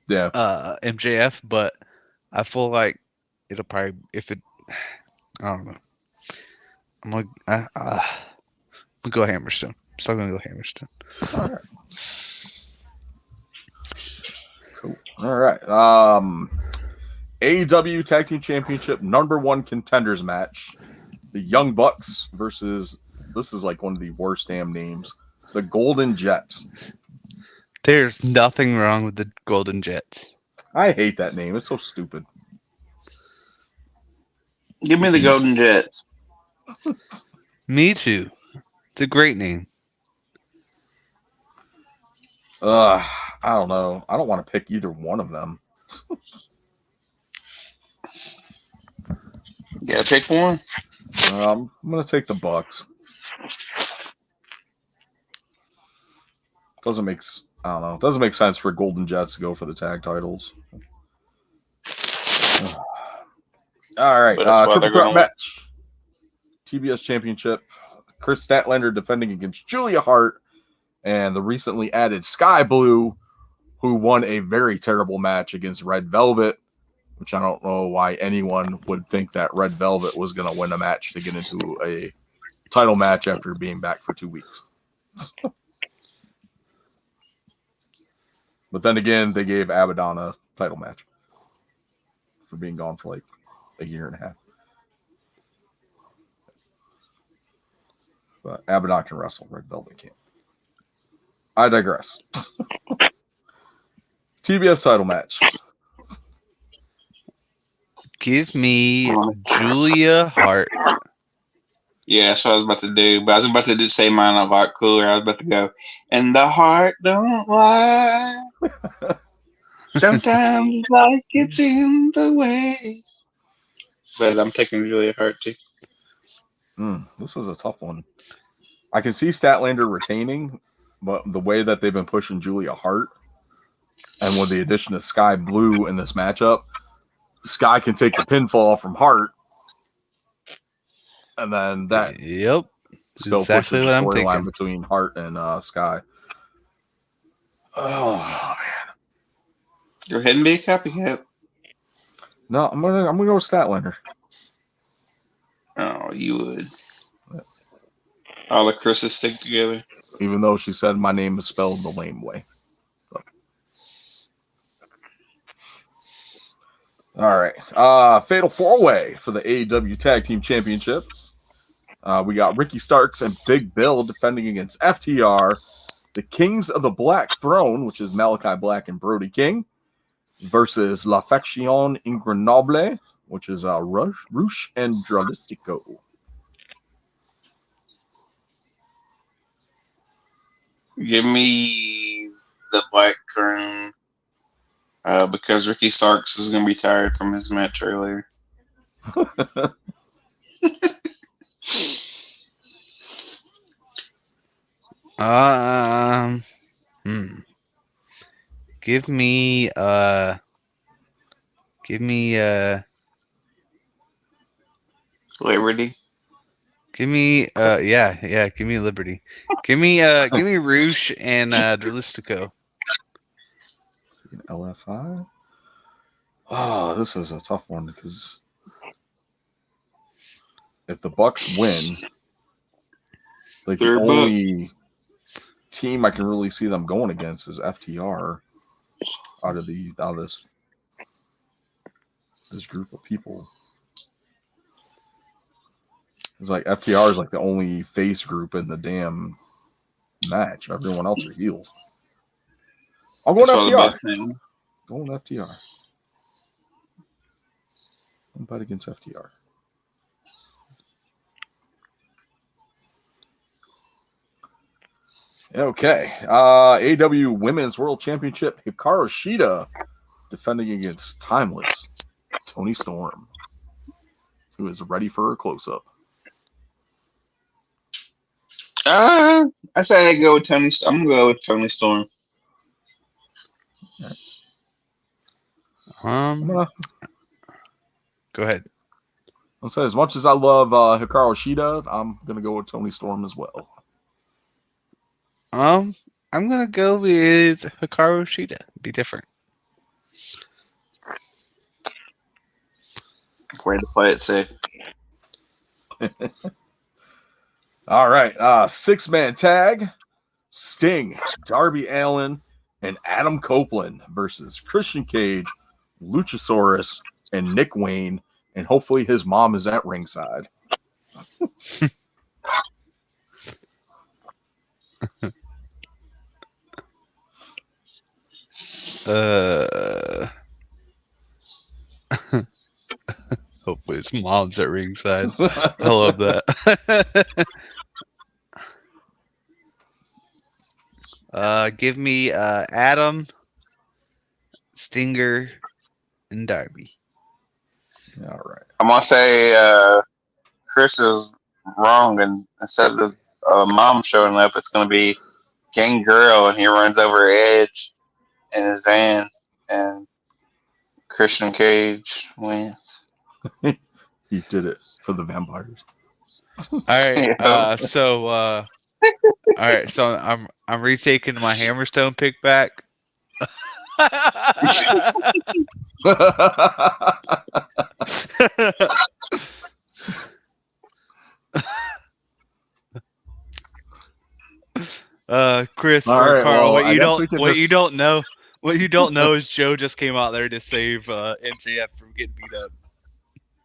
Yeah. MJF, but I feel like it'll probably I don't know. I'm gonna go Hammerstone. Still gonna go Hammerstone. All right. Cool. All right. AEW Tag Team Championship #1 contenders match. The Young Bucks versus, this is like one of the worst damn names, the Golden Jets. There's nothing wrong with the Golden Jets. I hate that name. It's so stupid. Give me the Golden Jets. Me too. It's a great name. I don't know. I don't want to pick either one of them. You gotta pick one. I'm gonna take the Bucks. I don't know. It doesn't make sense for Golden Jets to go for the tag titles. All right, triple threat match. TBS Championship. Chris Statlander defending against Julia Hart and the recently added Sky Blue, who won a very terrible match against Red Velvet, which I don't know why anyone would think that Red Velvet was going to win a match to get into a title match after being back for 2 weeks. But then again, they gave Abaddon a title match for being gone for like a year and a half. But Abaddon can wrestle, Red Velvet can't. I digress. TBS title match. Give me Julia Hart. Yeah, that's what I was about to do. But I was about to say mine a lot cooler. I was about to go, and the heart don't lie. Sometimes like it's in the way. But I'm taking Julia Hart too. This is a tough one. I can see Statlander retaining, but the way that they've been pushing Julia Hart, and with the addition of Sky Blue in this matchup, Sky can take the pinfall from Hart, and then that still exactly pushes the what I'm storyline thinking. between Hart and Sky. Oh man! Go ahead and be a copycat. No, I'm gonna go with Statlander. Oh, you would. All the Chris's stick together. Even though she said my name is spelled the lame way. So. All right. Fatal 4-Way for the AEW Tag Team Championships. We got Ricky Starks and Big Bill defending against FTR. The Kings of the Black Throne, which is Malachi Black and Brody King, versus La Faction Ingrenable, which is Rush and Dralistico. Give me the Black Throne because Ricky Starks is going to be tired from his match earlier. Give me Liberty. Give me give me Liberty. Give me Roosh and Dralistico. LFI. Oh, this is a tough one because if the Bucks win, like the only team I can really see them going against is FTR out of this group of people. It's like FTR is like the only face group in the damn match. Everyone else are heels. I'll go with FTR. Going FTR. I'm bet against FTR. Okay. AW Women's World Championship. Hikaru Shida defending against Timeless Toni Storm, who is ready for a close-up. I say I go with Toni. I'm gonna go with Toni Storm. Go ahead. I'll say as much as I love Hikaru Shida, I'm gonna go with Toni Storm as well. I'm gonna go with Hikaru Shida. Be different. Way to play it safe. All right, 6-man tag: Sting, Darby Allin, and Adam Copeland versus Christian Cage, Luchasaurus, and Nick Wayne, and hopefully his mom is at ringside. Hopefully his mom's at ringside. I love that. Give me Adam, Stinger, and Darby. All right. I'm gonna say Chris is wrong, and instead of mom showing up, it's gonna be Gangrel, and he runs over Edge in his van, and Christian Cage wins. He did it for the vampires. All right. So I'm retaking my Hammerstone pick back. Chris or Carl, what you don't know is Joe just came out there to save MJF from getting beat up.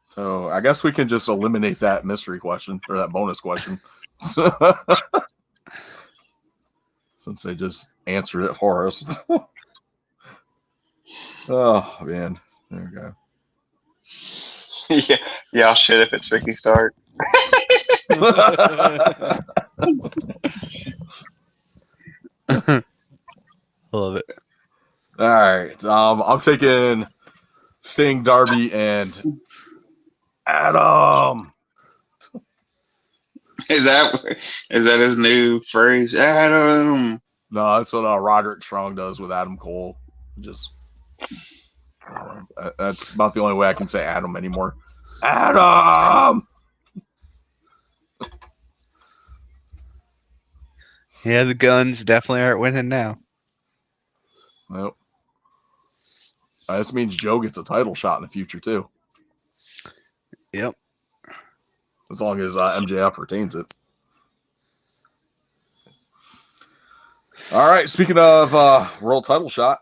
So I guess we can just eliminate that mystery question or that bonus question. Since they just answered it for us. Oh, man. There we go. Yeah, I'll shit if it's Ricky Stark. Love it. All right. I'm taking Sting, Darby, and Adam. Is that his new phrase? Adam. No, that's what Roderick Strong does with Adam Cole. Just that's about the only way I can say Adam anymore. Adam. Yeah, the Guns definitely aren't winning now. Nope. This means Joe gets a title shot in the future too. Yep. As long as MJF retains it. All right. Speaking of world title shot,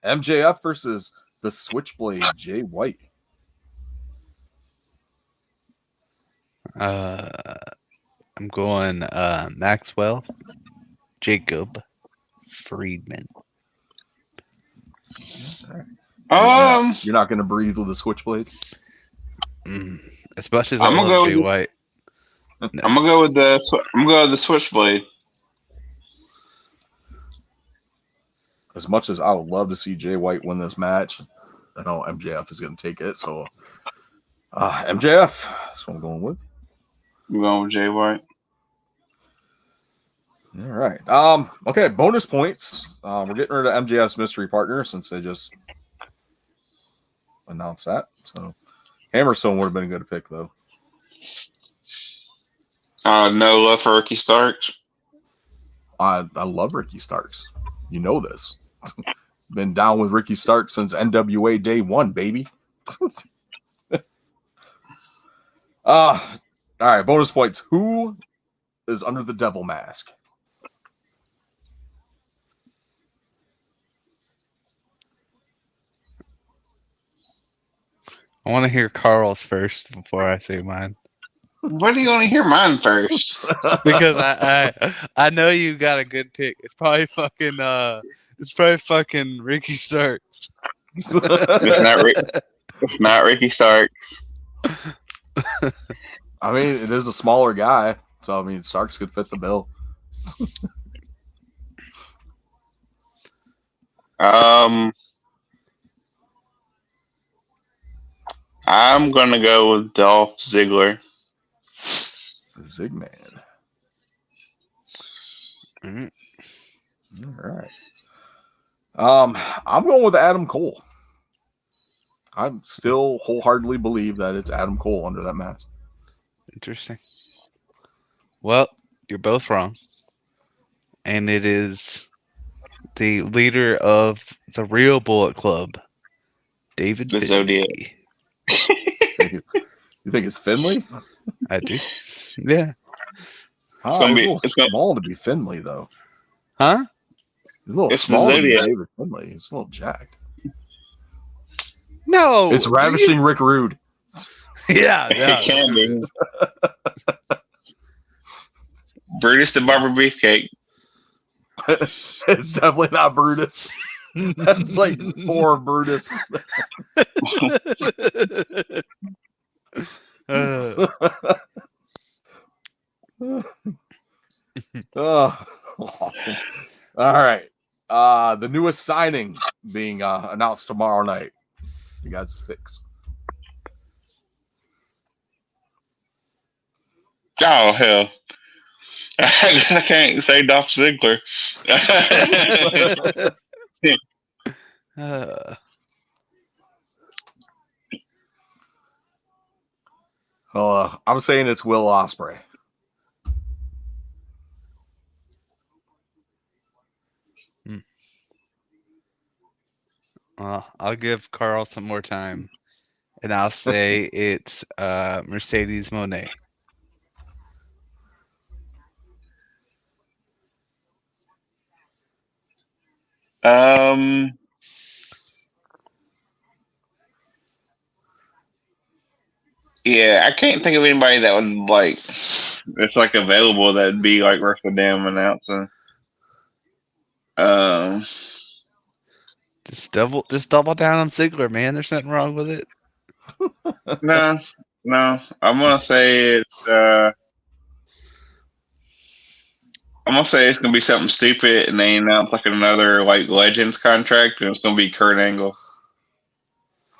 MJF versus the Switchblade Jay White. I'm going Maxwell, Jacob, Friedman. You're not going to breathe with the Switchblade? As much as I love Jay White. No. I'm gonna go with the Switchblade. As much as I would love to see Jay White win this match, I know MJF is going to take it. So MJF, that's what I'm going with. I'm going with Jay White. All right. Okay, bonus points. We're getting rid of MJF's mystery partner since they just announced that. So Hammerstone would have been a good pick, though. No love for Ricky Starks. I love Ricky Starks. You know this. Been down with Ricky Stark since NWA day one, baby. All right, bonus points. Who is under the devil mask? I want to hear Carl's first before I say mine. Why do you want to hear mine first? Because I know you got a good pick. It's probably fucking Ricky Starks. It's not Ricky Starks. I mean, it is a smaller guy, so I mean, Starks could fit the bill. I'm gonna go with Dolph Ziggler. Zigman. Mm. All right. I'm going with Adam Cole. I still wholeheartedly believe that it's Adam Cole under that mask. Interesting. Well, you're both wrong. And it is the leader of the real Bullet Club, David The Finlay. Zodiac. You think it's Finley? I do. Yeah. It's gonna a be- little it's gonna- small to be Finley, though. Huh? He's a little It's the small to be Zodiac. David Finley. He's a little jacked. No. It's Ravishing Rick Rude. Yeah. It can be. Brutus the Barber Beefcake. It's definitely not Brutus. That's like poor Brutus. Oh, awesome. All right. The newest signing being announced tomorrow night. You guys' picks. Oh hell! I can't say Dolph Ziggler. I'm saying it's Will Ospreay. I'll give Carl some more time, and I'll say it's Mercedes Moné. Yeah, I can't think of anybody that would like. It's like available that'd be like worth the damn announcing. Just double down on Ziggler, man. There's nothing wrong with it. No. I'm gonna say it's. I'm gonna say it's gonna be something stupid, and they announce like another like Legends contract, and it's gonna be Kurt Angle.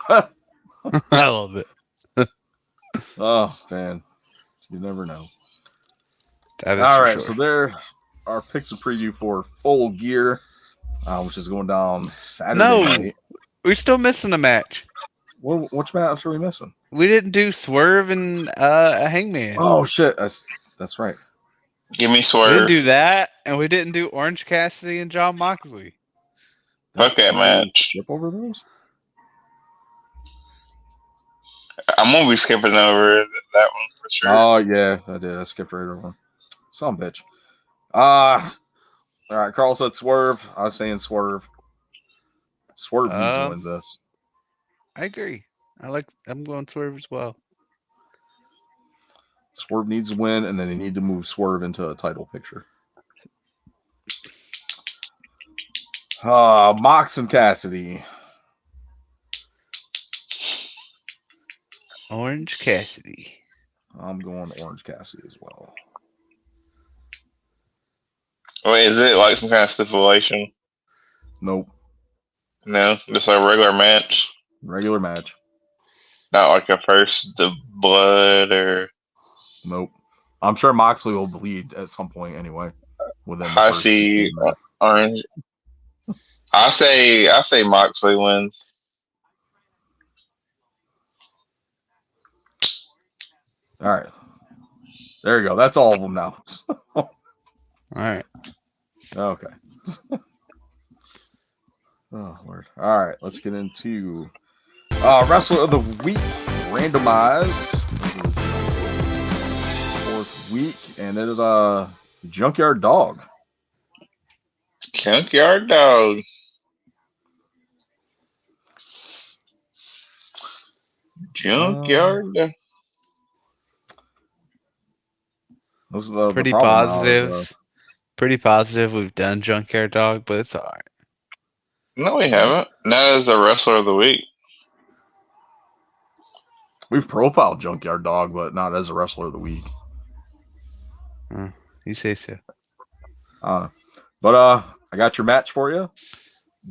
I love it. Oh man, you never know. That is All for right, sure. so there are picks and preview for Full Gear, which is going down Saturday No. night. We're still missing a match. Which match are we missing? We didn't do Swerve and Hangman. Oh shit, that's right. Give me We Swerve. didn't do that, and we didn't do Orange Cassidy and John Moxley. Fuck that match. Skip over those. I'm gonna be skipping over that one for sure. Oh yeah, I did. I skipped right over one. Some bitch. All right. Carl said Swerve. I was saying Swerve. Swerve needs to win this. I agree. I'm going Swerve as well. Swerve needs to win, and then they need to move Swerve into a title picture. Mox and Cassidy. Orange Cassidy. I'm going Orange Cassidy as well. Wait, is it like some kind of stipulation? Nope. No, just a regular match. Regular match. Not like a first of blood or. Nope. I'm sure Moxley will bleed at some point anyway. Within the I first see 15 minutes. Orange. I say Moxley wins. All right. There you go. That's all of them now. All right. Okay. Oh Lord! All right, let's get into wrestler of the week randomized. This is the 4th week, and it is Junkyard Dog. Junkyard Dog. Junkyard Dog. This is the Pretty problem now positive. is, Pretty positive we've done Junkyard Dog, but it's alright. No, we haven't. Not as a wrestler of the week. we've profiled Junkyard Dog, but not as a wrestler of the week. You say so. But I got your match for you.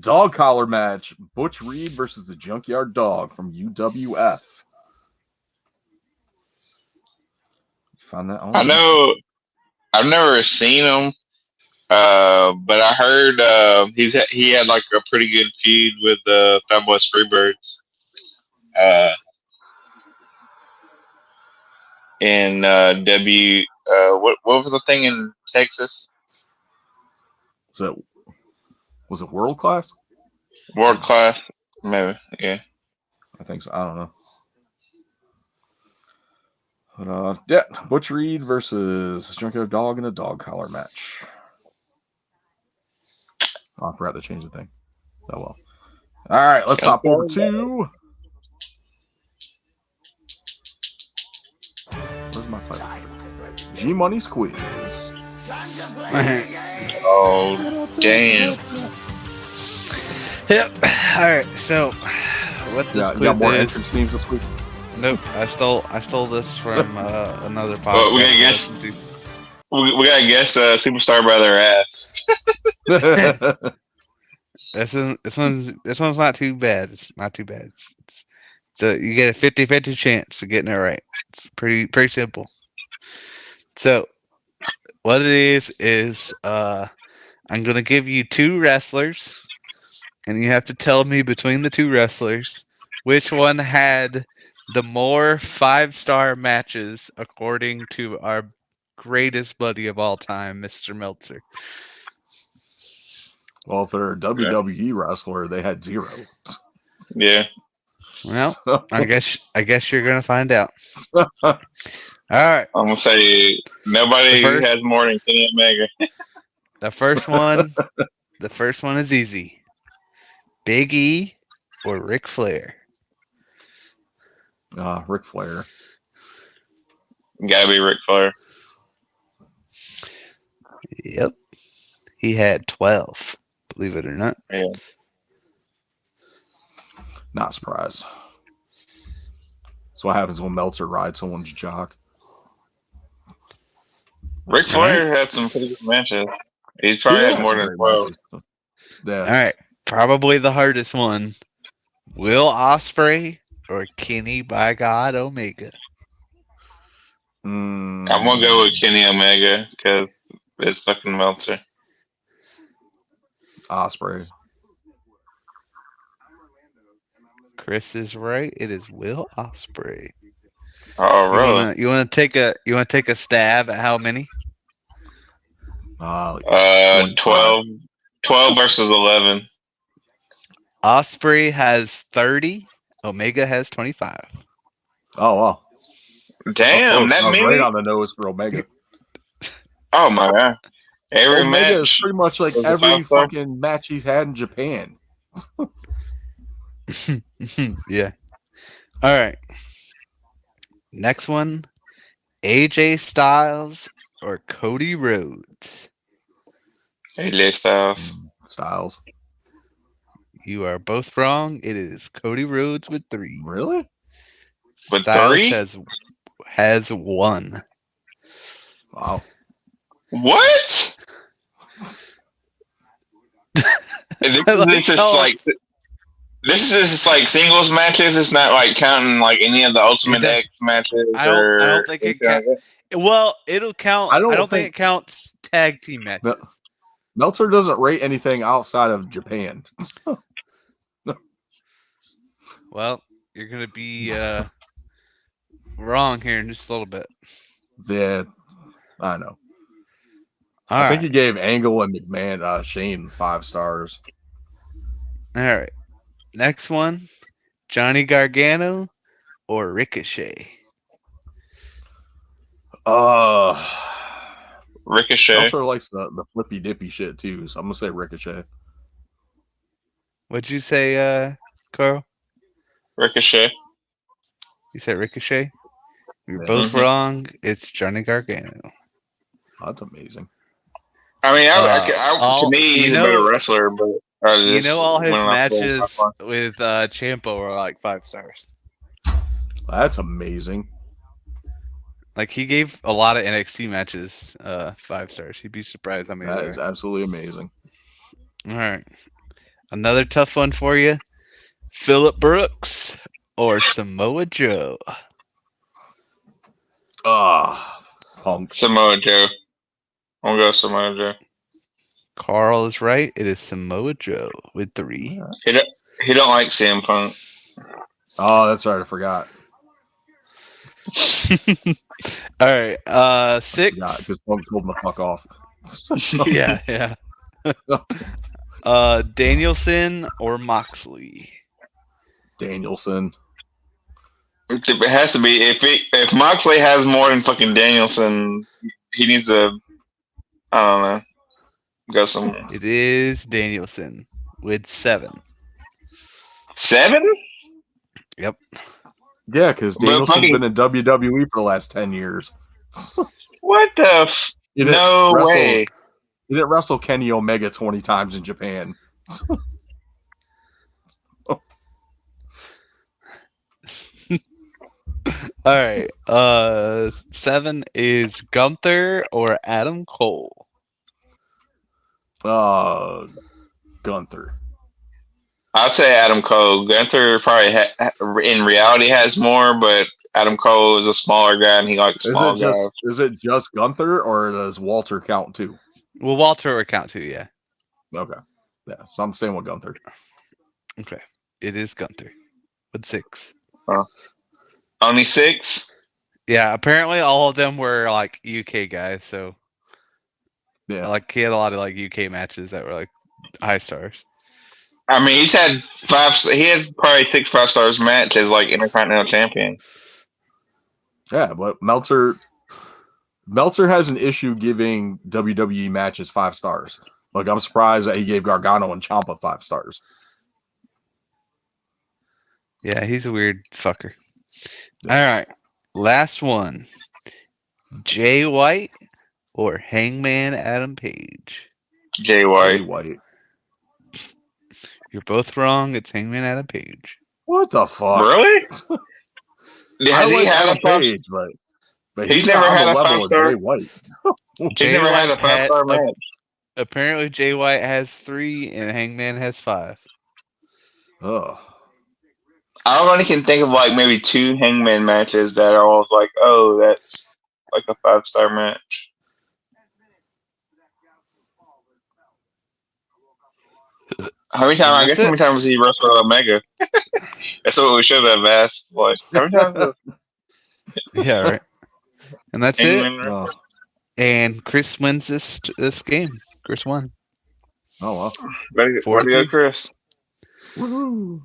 Dog collar match: Butch Reed versus the Junkyard Dog from UWF. Find that on I know. I've never seen him, but I heard he had like a pretty good feud with the Fabulous Freebirds. In what was the thing in Texas? Was it World Class? World Class, maybe. Yeah. I think so. I don't know. But yeah, Butch Reed versus Junkyard Dog in a dog collar match. Oh, I forgot to change the thing. Oh well. All right, let's hop over to. Where's my title? G Money's quiz. Oh damn! Yep. All right. So, what this You got quiz more is? entrance themes this week? Nope. I stole this from another podcast. Well, we gotta I guess- listened to. We gotta guess Superstar by their ass. This one's not too bad. It's not too bad. So you get a 50-50 chance of getting it right. It's pretty simple. So what it is I'm gonna give you 2 wrestlers, and you have to tell me between the 2 wrestlers which one had the more 5-star matches according to our greatest buddy of all time, Mr. Meltzer. Well, if they're a WWE wrestler, they had 0. Yeah. Well, I guess you're gonna find out. All right. I'm gonna say nobody has more than Kenny Omega. The first one is easy. Big E or Ric Flair? Ric Flair. Gotta be Ric Flair. Yep. He had 12, believe it or not. Yeah. Not surprised. That's what happens when Meltzer rides someone's jock. Ric Flair had some pretty good matches. He probably had more than 12. Yeah. All right. Probably the hardest one. Will Ospreay or Kenny by God Omega? I'm gonna go with Kenny Omega because it's fucking Meltzer. Ospreay. Chris is right. It is Will Ospreay. Oh, really? You want to take a stab at how many? 12 versus 11. Ospreay has 30. Omega has 25. Oh wow! Damn, that was many? right on the nose for Omega. Oh my god! Every Omega match is pretty much like was a every 5-star. fucking match he's had in Japan. Yeah. All right. Next one. AJ Styles or Cody Rhodes? AJ Styles. Styles. You are both wrong. It is Cody Rhodes with 3. Really? With Styles 3? has 1. Wow. What? This is just like singles matches. It's not like counting like any of the Ultimate X matches. I don't think it counts. Well, it'll count. I don't think it counts tag team matches. Meltzer doesn't rate anything outside of Japan. Well, you're gonna be wrong here in just a little bit. Yeah, I know. All I right. think he gave Angle and McMahon Shane 5 stars. All right. Next one, Johnny Gargano or Ricochet. Ricochet. Meltzer likes the flippy dippy shit too, so I'm gonna say Ricochet. What'd you say, Carl? Ricochet. You said Ricochet? You're Yeah. both wrong. It's Johnny Gargano. Oh, that's amazing. I mean, all- to me, he's you a better know- wrestler, but You know, all his went off the matches top line. with Ciampa were like 5 stars. That's amazing. Like he gave a lot of NXT matches 5 stars. You'd be surprised how many. That there is are. absolutely amazing. All right, another tough one for you: Phillip Brooks or Samoa Joe. Punk. Samoa Joe. I'm gonna go Samoa Joe. Carl is right. It is Samoa Joe with 3. He don't like CM Punk. Oh, that's right. I forgot. All right, 6. Because Punk told him to fuck off. yeah. Danielson or Moxley. Danielson. It has to be if Moxley has more than fucking Danielson, he needs to. I don't know. Go somewhere. It is Danielson with 7. 7? Yep. Yeah, because But Danielson's fucking- been in WWE for the last 10 years. What the? He didn't No wrestle- way. He didn't wrestle Kenny Omega 20 times in Japan. All right. 7 is Gunther or Adam Cole. Gunther. I'd say Adam Cole. Gunther probably in reality has more, but Adam Cole is a smaller guy and he likes small guys. Is it just Gunther or does Walter count too? Well, Walter would count too, yeah. Okay. Yeah, so I'm staying with Gunther. Okay. It is Gunther with 6. Only 6? Yeah, apparently all of them were like UK guys, so Yeah. like he had a lot of like UK matches that were like high stars. I mean, he's had 5. He had probably 6 5-stars matches like Intercontinental Champion. Yeah, but Meltzer has an issue giving WWE matches 5 stars. Like, I'm surprised that he gave Gargano and Ciampa 5 stars. Yeah, he's a weird fucker. All right. Last one. Jay White or Hangman Adam Page. Jay Jay White. White. You're both wrong. It's Hangman Adam Page. What the fuck? Really? Has I he like had a Adam 5? Page, but He's not never on had the a level of 5-star? Jay White. He's Jay never had a White had 5-star a- match. Apparently, Jay White has 3 and Hangman has 5. Ugh. I only can think of like maybe 2 Hangman matches that are all like, oh, that's like a 5-star match. How many times? I guess how many times he wrestled Omega? That's what we should have asked. Like, how many times? Yeah, right. And that's it. Hangman Oh, And Chris wins this game. Chris won. well. Way to go, Chris. Woohoo.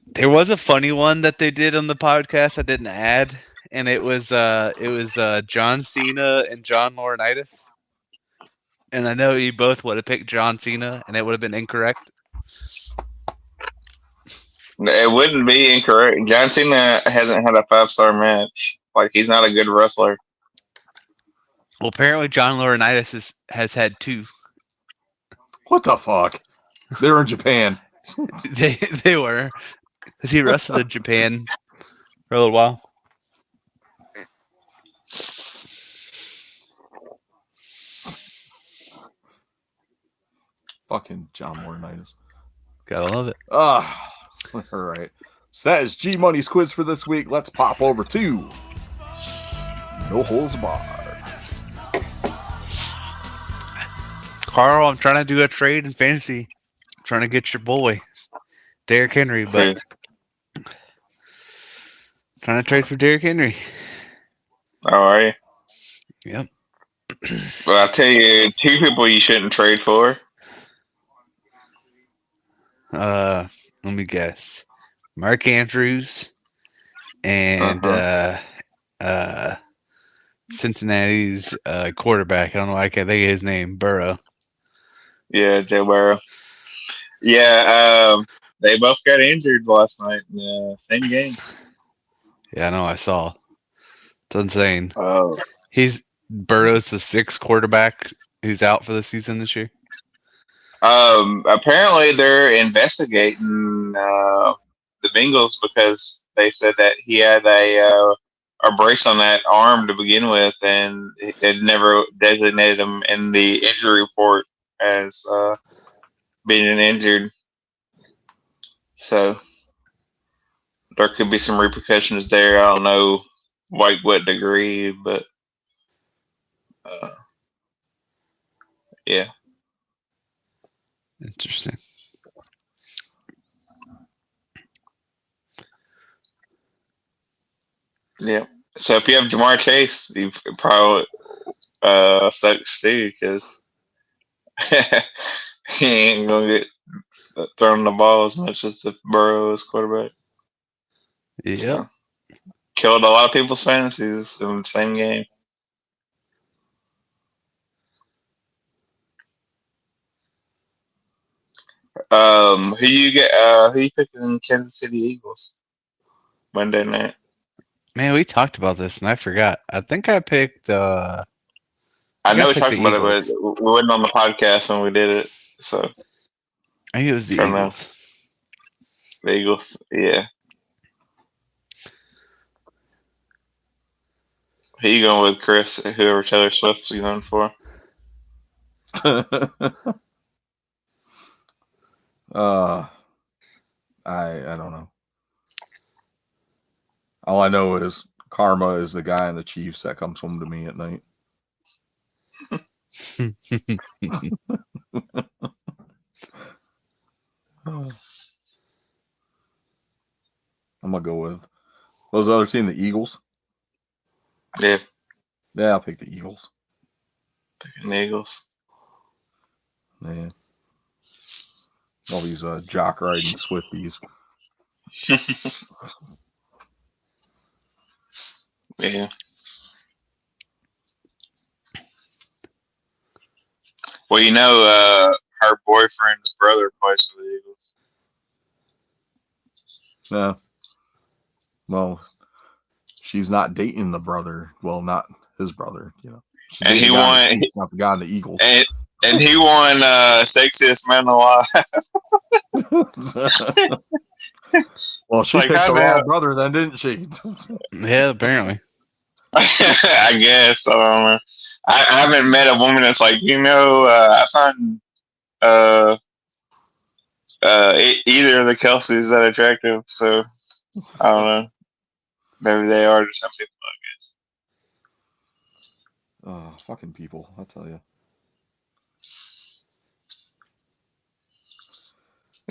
There was a funny one that they did on the podcast I didn't add, and it was John Cena and John Laurinaitis. And I know you both would have picked John Cena, and it would have been incorrect. It wouldn't be incorrect. John Cena hasn't had a 5-star match. Like, he's not a good wrestler. Well, apparently John Laurinaitis has had 2. What the fuck? They're in Japan. They were, because he wrestled in Japan for a little while. Fucking John Laurinaitis. Gotta love it. All right. So that is G Money's quiz for this week. Let's pop over to No Holds Barred. Carl, I'm trying to do a trade in fantasy. I'm trying to get your boy, Derrick Henry, but trying to trade for Derrick Henry. How are you? Yep. Well, I'll tell you 2 people you shouldn't trade for. Let me guess. Mark Andrews and Cincinnati's quarterback. I don't know why I can't think of his name. Burrow. Yeah, Joe Burrow. Yeah, they both got injured last night in the same game. Yeah, I know. I saw. It's insane. Oh, Burrow's the 6th quarterback who's out for the season this year. apparently they're investigating the Bengals because they said that he had a brace on that arm to begin with, and it never designated him in the injury report as being injured. So there could be some repercussions there. I don't know like what degree, but yeah. Interesting. Yeah. So if you have Jamar Chase, you probably sucks too because he ain't gonna get thrown the ball as much as if Burrow is quarterback. Yep. So, killed a lot of people's fantasies in the same game. Who you picking in Kansas City Eagles Monday night? Man, we talked about this and I forgot. I think I picked. I know we picked talked the about it, Eagles. but we wasn't on the podcast when we did it. So I think it was the Don't know. Eagles. the Eagles, yeah. Who you going with, Chris? Whoever Taylor Swift's going for? I don't know. All I know is Karma is the guy in the Chiefs that comes home to me at night. I'm gonna go with what was the other team, the Eagles. Yeah, I'll pick the Eagles. picking the Eagles. Yeah. All these jock riding Swifties. Yeah. Well, you know, her boyfriend's brother plays for the Eagles. No. Well, she's not dating the brother. Well, not his brother. You know. She's And dating he the guy won. in the Chiefs, not the guy in the Eagles. And he won sexiest man alive. Well, she Like, picked how the the wrong hell- brother, then, didn't she? Yeah, apparently. I guess. I don't know. I haven't met a woman that's like, I find either of the Kelseys that attractive. So I don't know. Maybe they are to some people, I guess. Oh, fucking people! I tell you.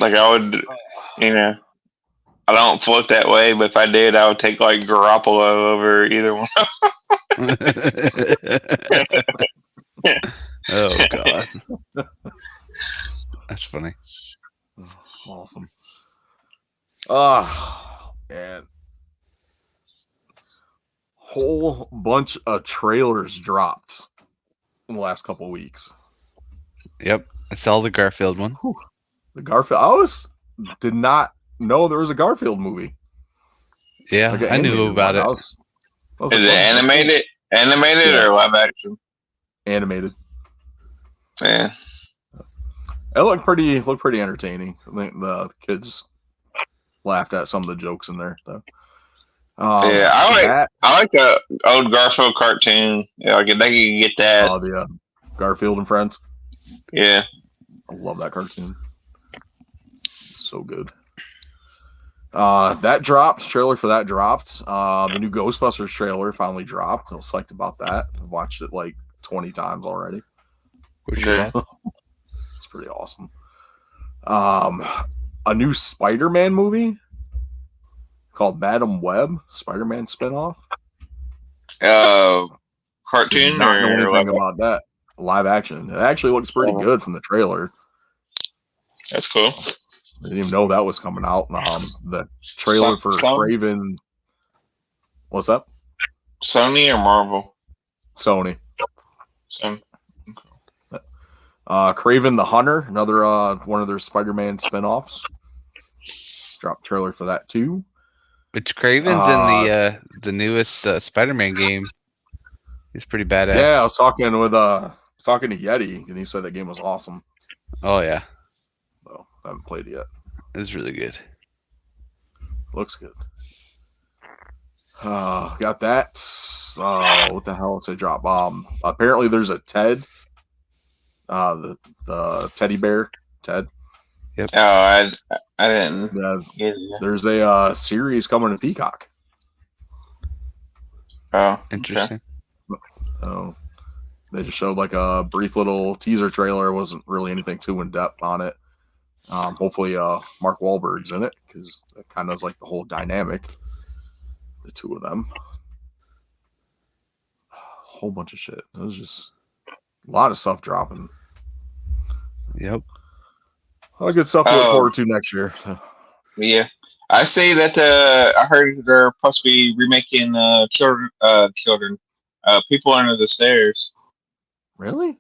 Like I would, I don't float that way, but if I did, I would take like Garoppolo over either one. Oh god, that's funny. Awesome. Man. Whole bunch of trailers dropped in the last couple of weeks. Yep, I saw the Garfield one. The Garfield. Did not know there was a Garfield movie. Yeah, Like an I knew animated about one. it. I was Is like, it animated? Animated Yeah. or live action? Animated. Yeah. It looked pretty entertaining. I think the kids laughed at some of the jokes in there. So. Yeah, I like the old Garfield cartoon. Yeah, like if they could get that. Oh, the Garfield and Friends. Yeah. I love that cartoon. It's so good. That dropped. Trailer for that dropped. The new Ghostbusters trailer finally dropped. I was psyched about that. I've watched it like 20 times already. Yeah. It's pretty awesome. A new Spider-Man movie called Madam Web, Spider-Man spinoff. Cartoon Did not know or anything live about that. Live action. It actually looks pretty good from the trailer. That's cool. I didn't even know that was coming out. The trailer for Craven. What's up? Sony or Marvel? Sony. Sony. Craven the Hunter, another one of their Spider-Man spinoffs. Dropped trailer for that too. Which Craven's in the newest Spider-Man game. He's pretty badass. Yeah, I was talking to Yeti, and he said that game was awesome. Oh yeah. Well, I haven't played it yet. It's really good. Looks good. Got that. What the hell did I drop? Apparently there's a Ted. The teddy bear, Ted. Yep. Oh, I didn't. There's a series coming to Peacock. Oh, interesting. Okay. Oh, they just showed like a brief little teaser trailer. It wasn't really anything too in depth on it. Hopefully, Mark Wahlberg's in it because that kind of is like the whole dynamic. The two of them. A whole bunch of shit. It was just a lot of stuff dropping. Yep. A lot of good stuff to look forward to next year. Yeah. I say that I heard they're supposed to be remaking children. People Under the Stairs. Really?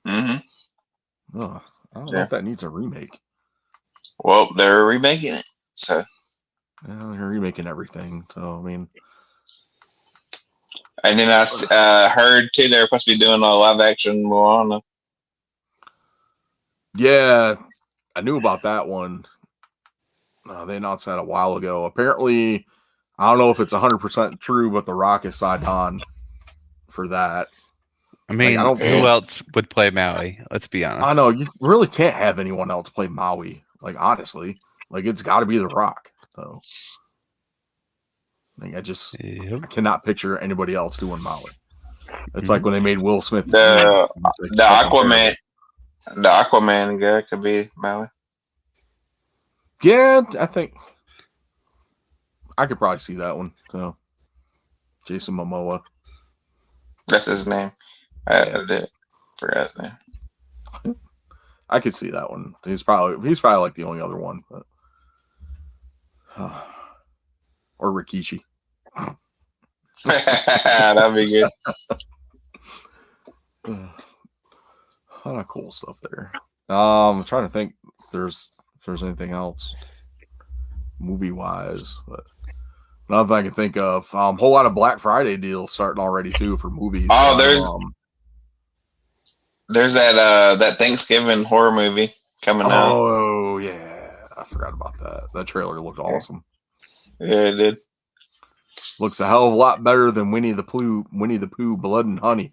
Mm-hmm. Oh, I don't know if that needs a remake. Well, they're remaking it. So they're remaking everything. So I mean, and then I heard too they're supposed to be doing a live action Moana. Yeah, I knew about that one. They announced that a while ago. Apparently, I don't know if it's 100% true, but The Rock is signed on for that. I mean, who else would play Maui? Let's be honest. I know you really can't have anyone else play Maui. Like honestly, like it's got to be The Rock. So, like, I cannot picture anybody else doing Maui. It's like when they made Will Smith the Aquaman. The Aquaman guy could be Maui. Yeah, I think I could probably see that one. So, Jason Momoa. That's his name. I did forgot his name. I could see that one. He's probably like the only other one, but or Rikishi. That'd be good. A lot of cool stuff there. I'm trying to think if there's anything else movie wise, but nothing I can think of. Whole lot of Black Friday deals starting already too for movies. Oh, there's that Thanksgiving horror movie coming out. Oh yeah, I forgot about that. That trailer looked awesome. Yeah, it did. Looks a hell of a lot better than Winnie the Pooh, Blood and Honey.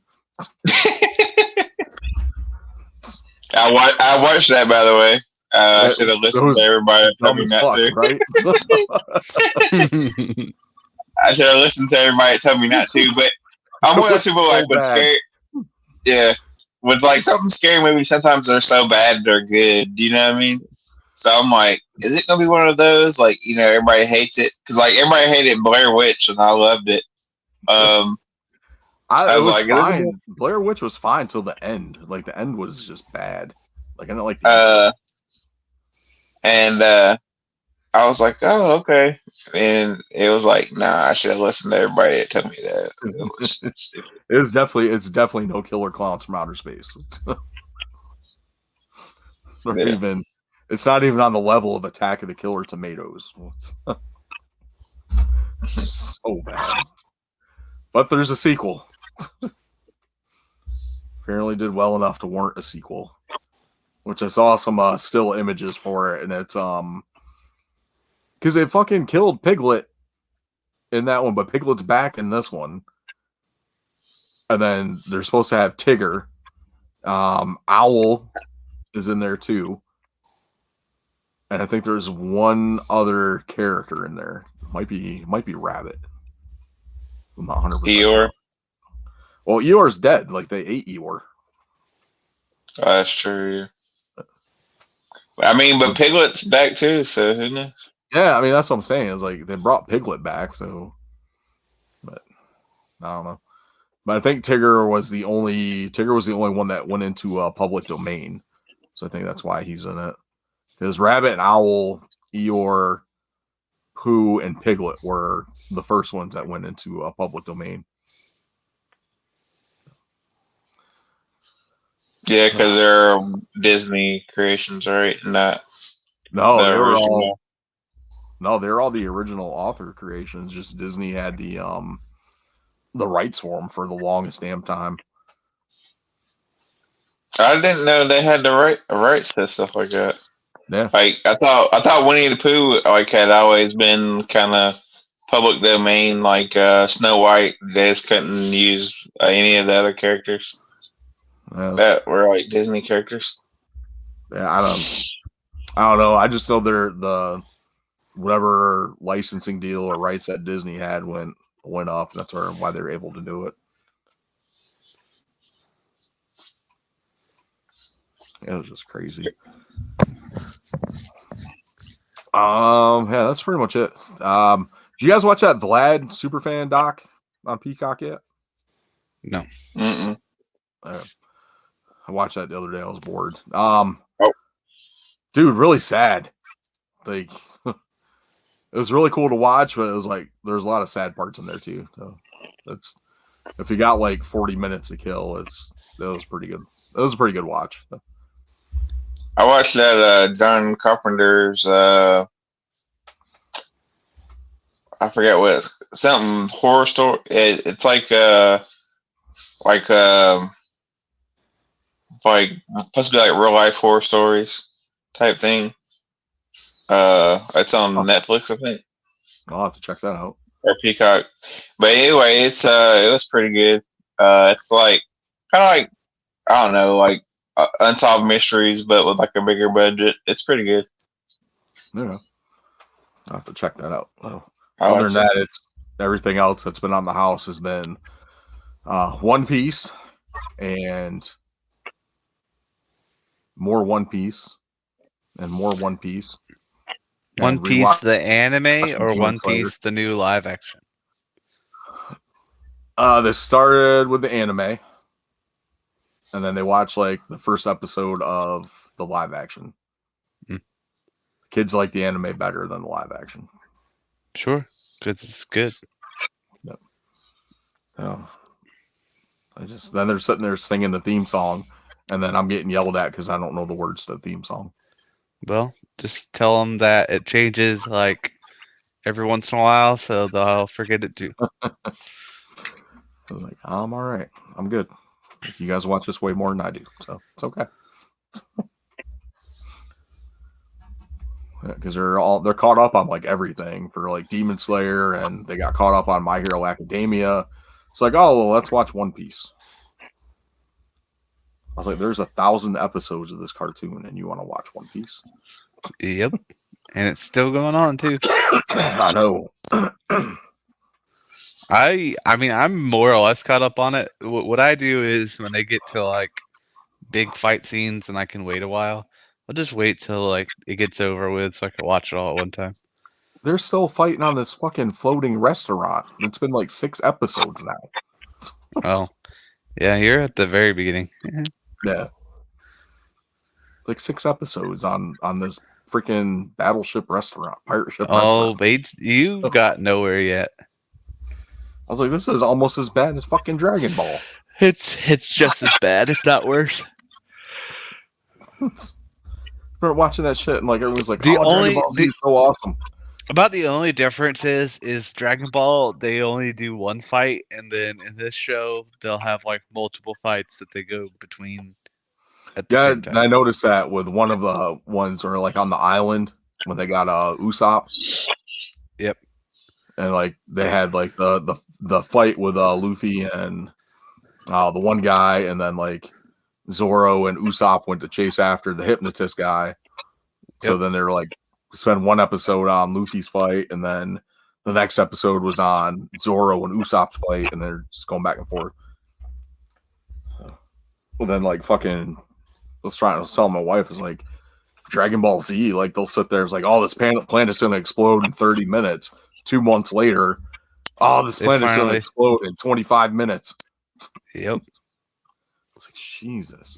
I watched that, by the way. I should have listened to everybody tell me not to. Right? I should have listened to everybody tell me not to, but I'm one of those people like when scary. Yeah, with like something scary movies, sometimes they're so bad they're good. Do you know what I mean? So I'm like, is it gonna be one of those? Like, you know, everybody hates it because like everybody hated Blair Witch and I loved it. I was like, fine. Blair Witch was fine till the end. Like the end was just bad. Like I don't like. And I was like, oh, okay. And it was like, nah, I should have listened to everybody that told me that. It was stupid. It's definitely no Killer Clowns from Outer Space. It's not even on the level of Attack of the Killer Tomatoes. It's so bad. But there's a sequel. Apparently did well enough to warrant a sequel. Which I saw some still images for it, and it's because they fucking killed Piglet in that one, but Piglet's back in this one. And then they're supposed to have Tigger. Owl is in there too. And I think there's one other character in there. Might be Rabbit. I'm not 100%. Eeyore. Well, Eeyore's dead. Like they ate Eeyore. Oh, that's true. I mean, but Piglet's back too, so who knows? Yeah, I mean that's what I'm saying. Is like they brought Piglet back, so but I don't know. But I think Tigger was the only one that went into public domain. So I think that's why he's in it. Because Rabbit and Owl, Eeyore, Pooh, and Piglet were the first ones that went into a public domain. Yeah, because they're Disney creations, right? Not No, the they were original. all the original author creations. Just Disney had the rights for them for the longest damn time. I didn't know they had the rights to stuff like that. Yeah, Like I thought Winnie the Pooh like had always been kind of public domain, like Snow White. They just couldn't use any of the other characters that were like Disney characters. Yeah, I don't know. I just know the whatever licensing deal or rights that Disney had went up. That's why they were able to do it. It was just crazy. Yeah, that's pretty much it. Did you guys watch that Vlad Superfan doc on Peacock yet? No. Mm-mm. I watched that the other day. I was bored. Dude, really sad. Like, it was really cool to watch, but it was like there's a lot of sad parts in there too. So that's if you got like 40 minutes to kill, it was pretty good. It was a pretty good watch. So. I watched that John Carpenter's I forget what it's something horror story. It's like supposed to be like real life horror stories type thing. It's on Netflix, I think. I'll have to check that out. Or Peacock. But anyway, it was pretty good. It's like kind of like I don't know, like Unsolved Mysteries, but with like a bigger budget. It's pretty good. Yeah, I'll have to check that out. Oh. I'll Other than that, it's everything else that's been on the house has been One Piece and more One Piece and more One Piece. One Piece, the anime, or One Piece, the new live action? This started with the anime, and then they watched like the first episode of the live action. Kids like the anime better than the live action. Sure, because it's good. Yep. Oh. Then they're sitting there singing the theme song, and then I'm getting yelled at because I don't know the words to the theme song. Well, just tell them that it changes like every once in a while, so they'll forget it too. I was like, I'm all right. I'm good. You guys watch this way more than I do, so it's okay. Because they're caught up on like everything for like Demon Slayer, and they got caught up on My Hero Academia. It's like, oh, well, let's watch One Piece. I was like, there's 1,000 episodes of this cartoon, and you want to watch One Piece? Yep, and it's still going on too. I know. I mean, I'm more or less caught up on it. What I do is when they get to like big fight scenes and I can wait a while, I'll just wait till like it gets over with so I can watch it all at one time. They're still fighting on this fucking floating restaurant. It's been like 6 episodes now. Oh, yeah, you're at the very beginning. Yeah. Like 6 episodes on this freaking battleship restaurant, pirate ship restaurant. Bates, you got nowhere yet. I was like, this is almost as bad as fucking Dragon Ball. It's just as bad, if not worse. We're watching that shit and like everyone's like, Dragon Ball Z is so awesome. About the only difference is Dragon Ball, they only do one fight, and then in this show they'll have like multiple fights that they go between at the same time. I noticed that with one of the ones where like on the island when they got Usopp. Yep. And like they had like the fight with Luffy and the one guy, and then like Zoro and Usopp went to chase after the hypnotist guy. So then they were like spend one episode on Luffy's fight, and then the next episode was on Zoro and Usopp's fight, and they're just going back and forth. Well, then like fucking, I was telling my wife, is like Dragon Ball Z, like they'll sit there, it's like, oh, this planet's gonna explode in 30 minutes. 2 months later, oh, this planet's gonna explode in 25 minutes. Yep. It's like, Jesus.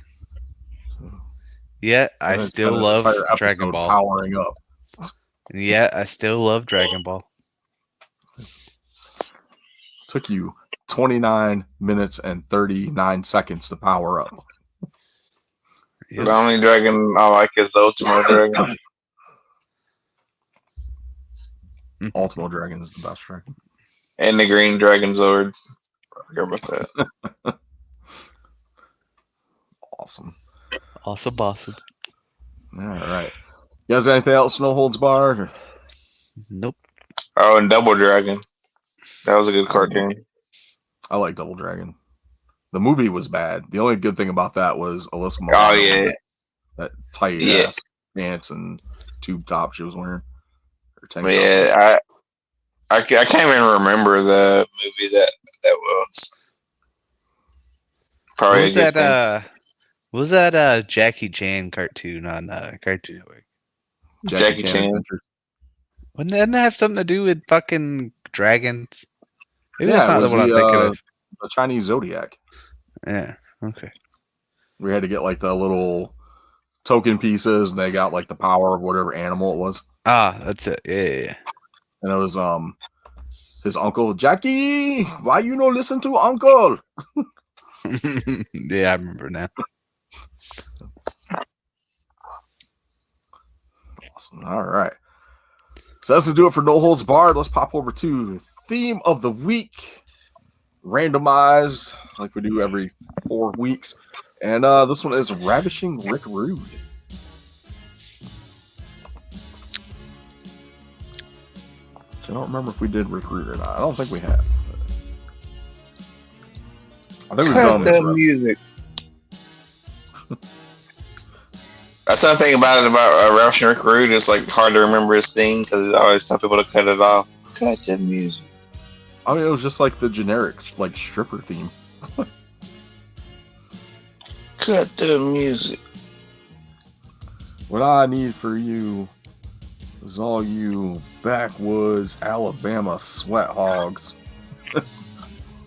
Yet I And then still spent an love entire Dragon episode Ball. powering up. And yet I still love Dragon Ball. Took you 29 minutes and 39 seconds to power up. Yep. The only dragon I like is the Ultimo Dragon. Ultimo Dragon is the best dragon. And the Green Dragon Zord. I forgot about that. Awesome. Awesome. All right. You guys got anything else? No holds barred? Or? Nope. Oh, and Double Dragon. That was a good cartoon. I like Double Dragon. The movie was bad. The only good thing about that was Alyssa Oh, Milano. yeah. That tight ass pants and tube top she was wearing. Or tank top. Yeah, I can't even remember the movie that was. Probably What was a good that? What was that Jackie Chan cartoon on Cartoon Network? Jackie Chan. Adventures. Wouldn't that have something to do with fucking dragons? Maybe Yeah, that's it not the was one I'm thinking of. the Chinese Zodiac. Yeah. Okay. We had to get like the little token pieces, and they got like the power of whatever animal it was. Ah, that's it. Yeah. And it was his uncle, Jackie, why you no listen to uncle? Yeah, I remember now. Awesome. All right. So that's to do it for No Holds Barred. Let's pop over to theme of the week. Randomized like we do every 4 weeks. And this one is Ravishing Rick Rude. I don't remember if we did Rick Rude or not. I don't think we have. I think we've done this. music. That's one thing about it about Ravishing Rick Rude. It's like hard to remember his thing because I always tell people to cut it off. Cut the music. I mean, it was just like the generic like stripper theme. Cut the music. What I need for you is all you backwoods Alabama sweat hogs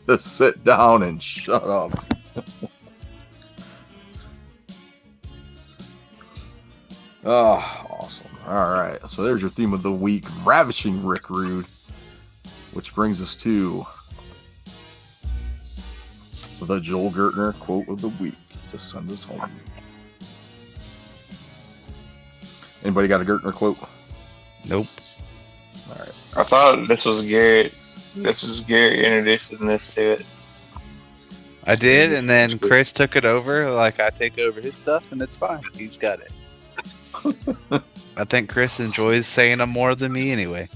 to sit down and shut up. Oh, awesome. All right. So there's your theme of the week, Ravishing Rick Rude, which brings us to the Joel Gertner quote of the week to send us home. Anybody got a Gertner quote? Nope. All right. I thought this was Garrett. This is Garrett introducing this to it. I did, and then Chris took it over. Like I take over his stuff, and it's fine. He's got it. I think Chris enjoys saying them more than me anyway.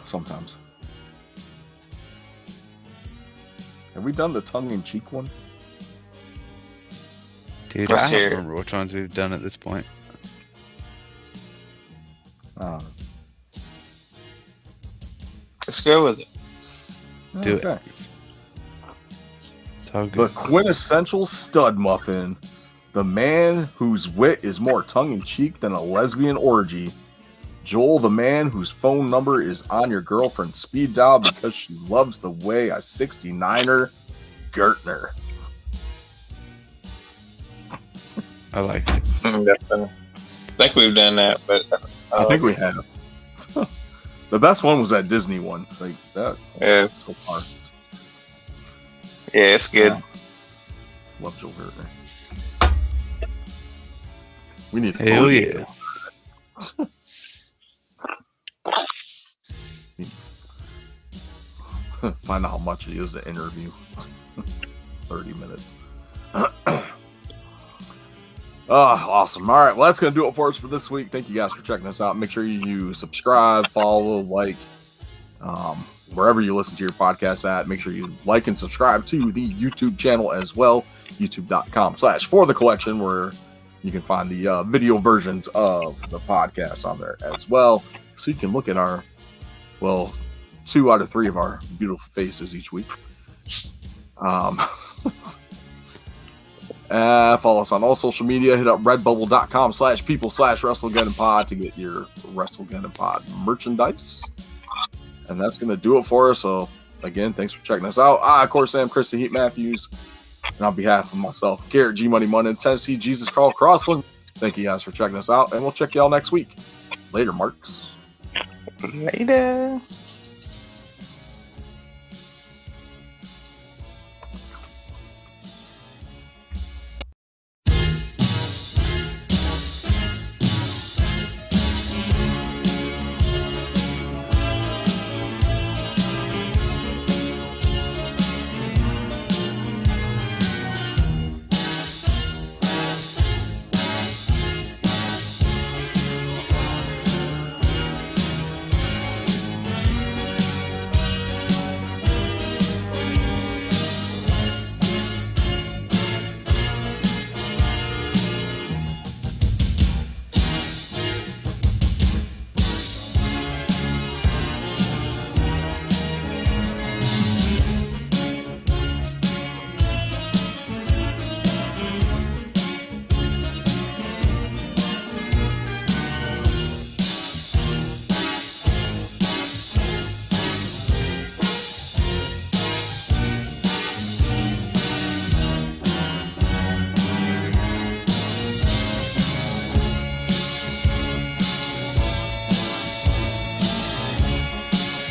Sometimes. Have we done the tongue-in-cheek one? Dude, Let's I hear don't it. remember which ones we've done at this point. Let's go with it. Do it. Okay. It's all The good. quintessential stud muffin. The man whose wit is more tongue-in-cheek than a lesbian orgy. Joel, the man whose phone number is on your girlfriend's speed dial because she loves the way a 69er. Gertner. I like it. Definitely. I think we've done that, but I think we have. The best one was that Disney one. Like that. Yeah. So far. Yeah, it's good. Love Joel Gertner. We need Hell yeah. Find out how much it is to interview. 30 minutes. Awesome. All right. Well, that's going to do it for us for this week. Thank you guys for checking us out. Make sure you subscribe, follow, like, wherever you listen to your podcast at. Make sure you like and subscribe to the YouTube channel as well. YouTube.com/forthecollection, where you can find the video versions of the podcast on there as well. So you can look at our, 2 out of 3 of our beautiful faces each week. Follow us on all social media. Hit up redbubble.com/people/WrestleGunnPod to get your WrestleGunnPod merchandise. And that's going to do it for us. So, again, thanks for checking us out. Of course, I'm Chris the Heat Matthews. And on behalf of myself, Garrett G Money Mun, and Tennessee Jesus Carl Crossland, thank you guys for checking us out, and we'll check y'all next week. Later, Marks. Later.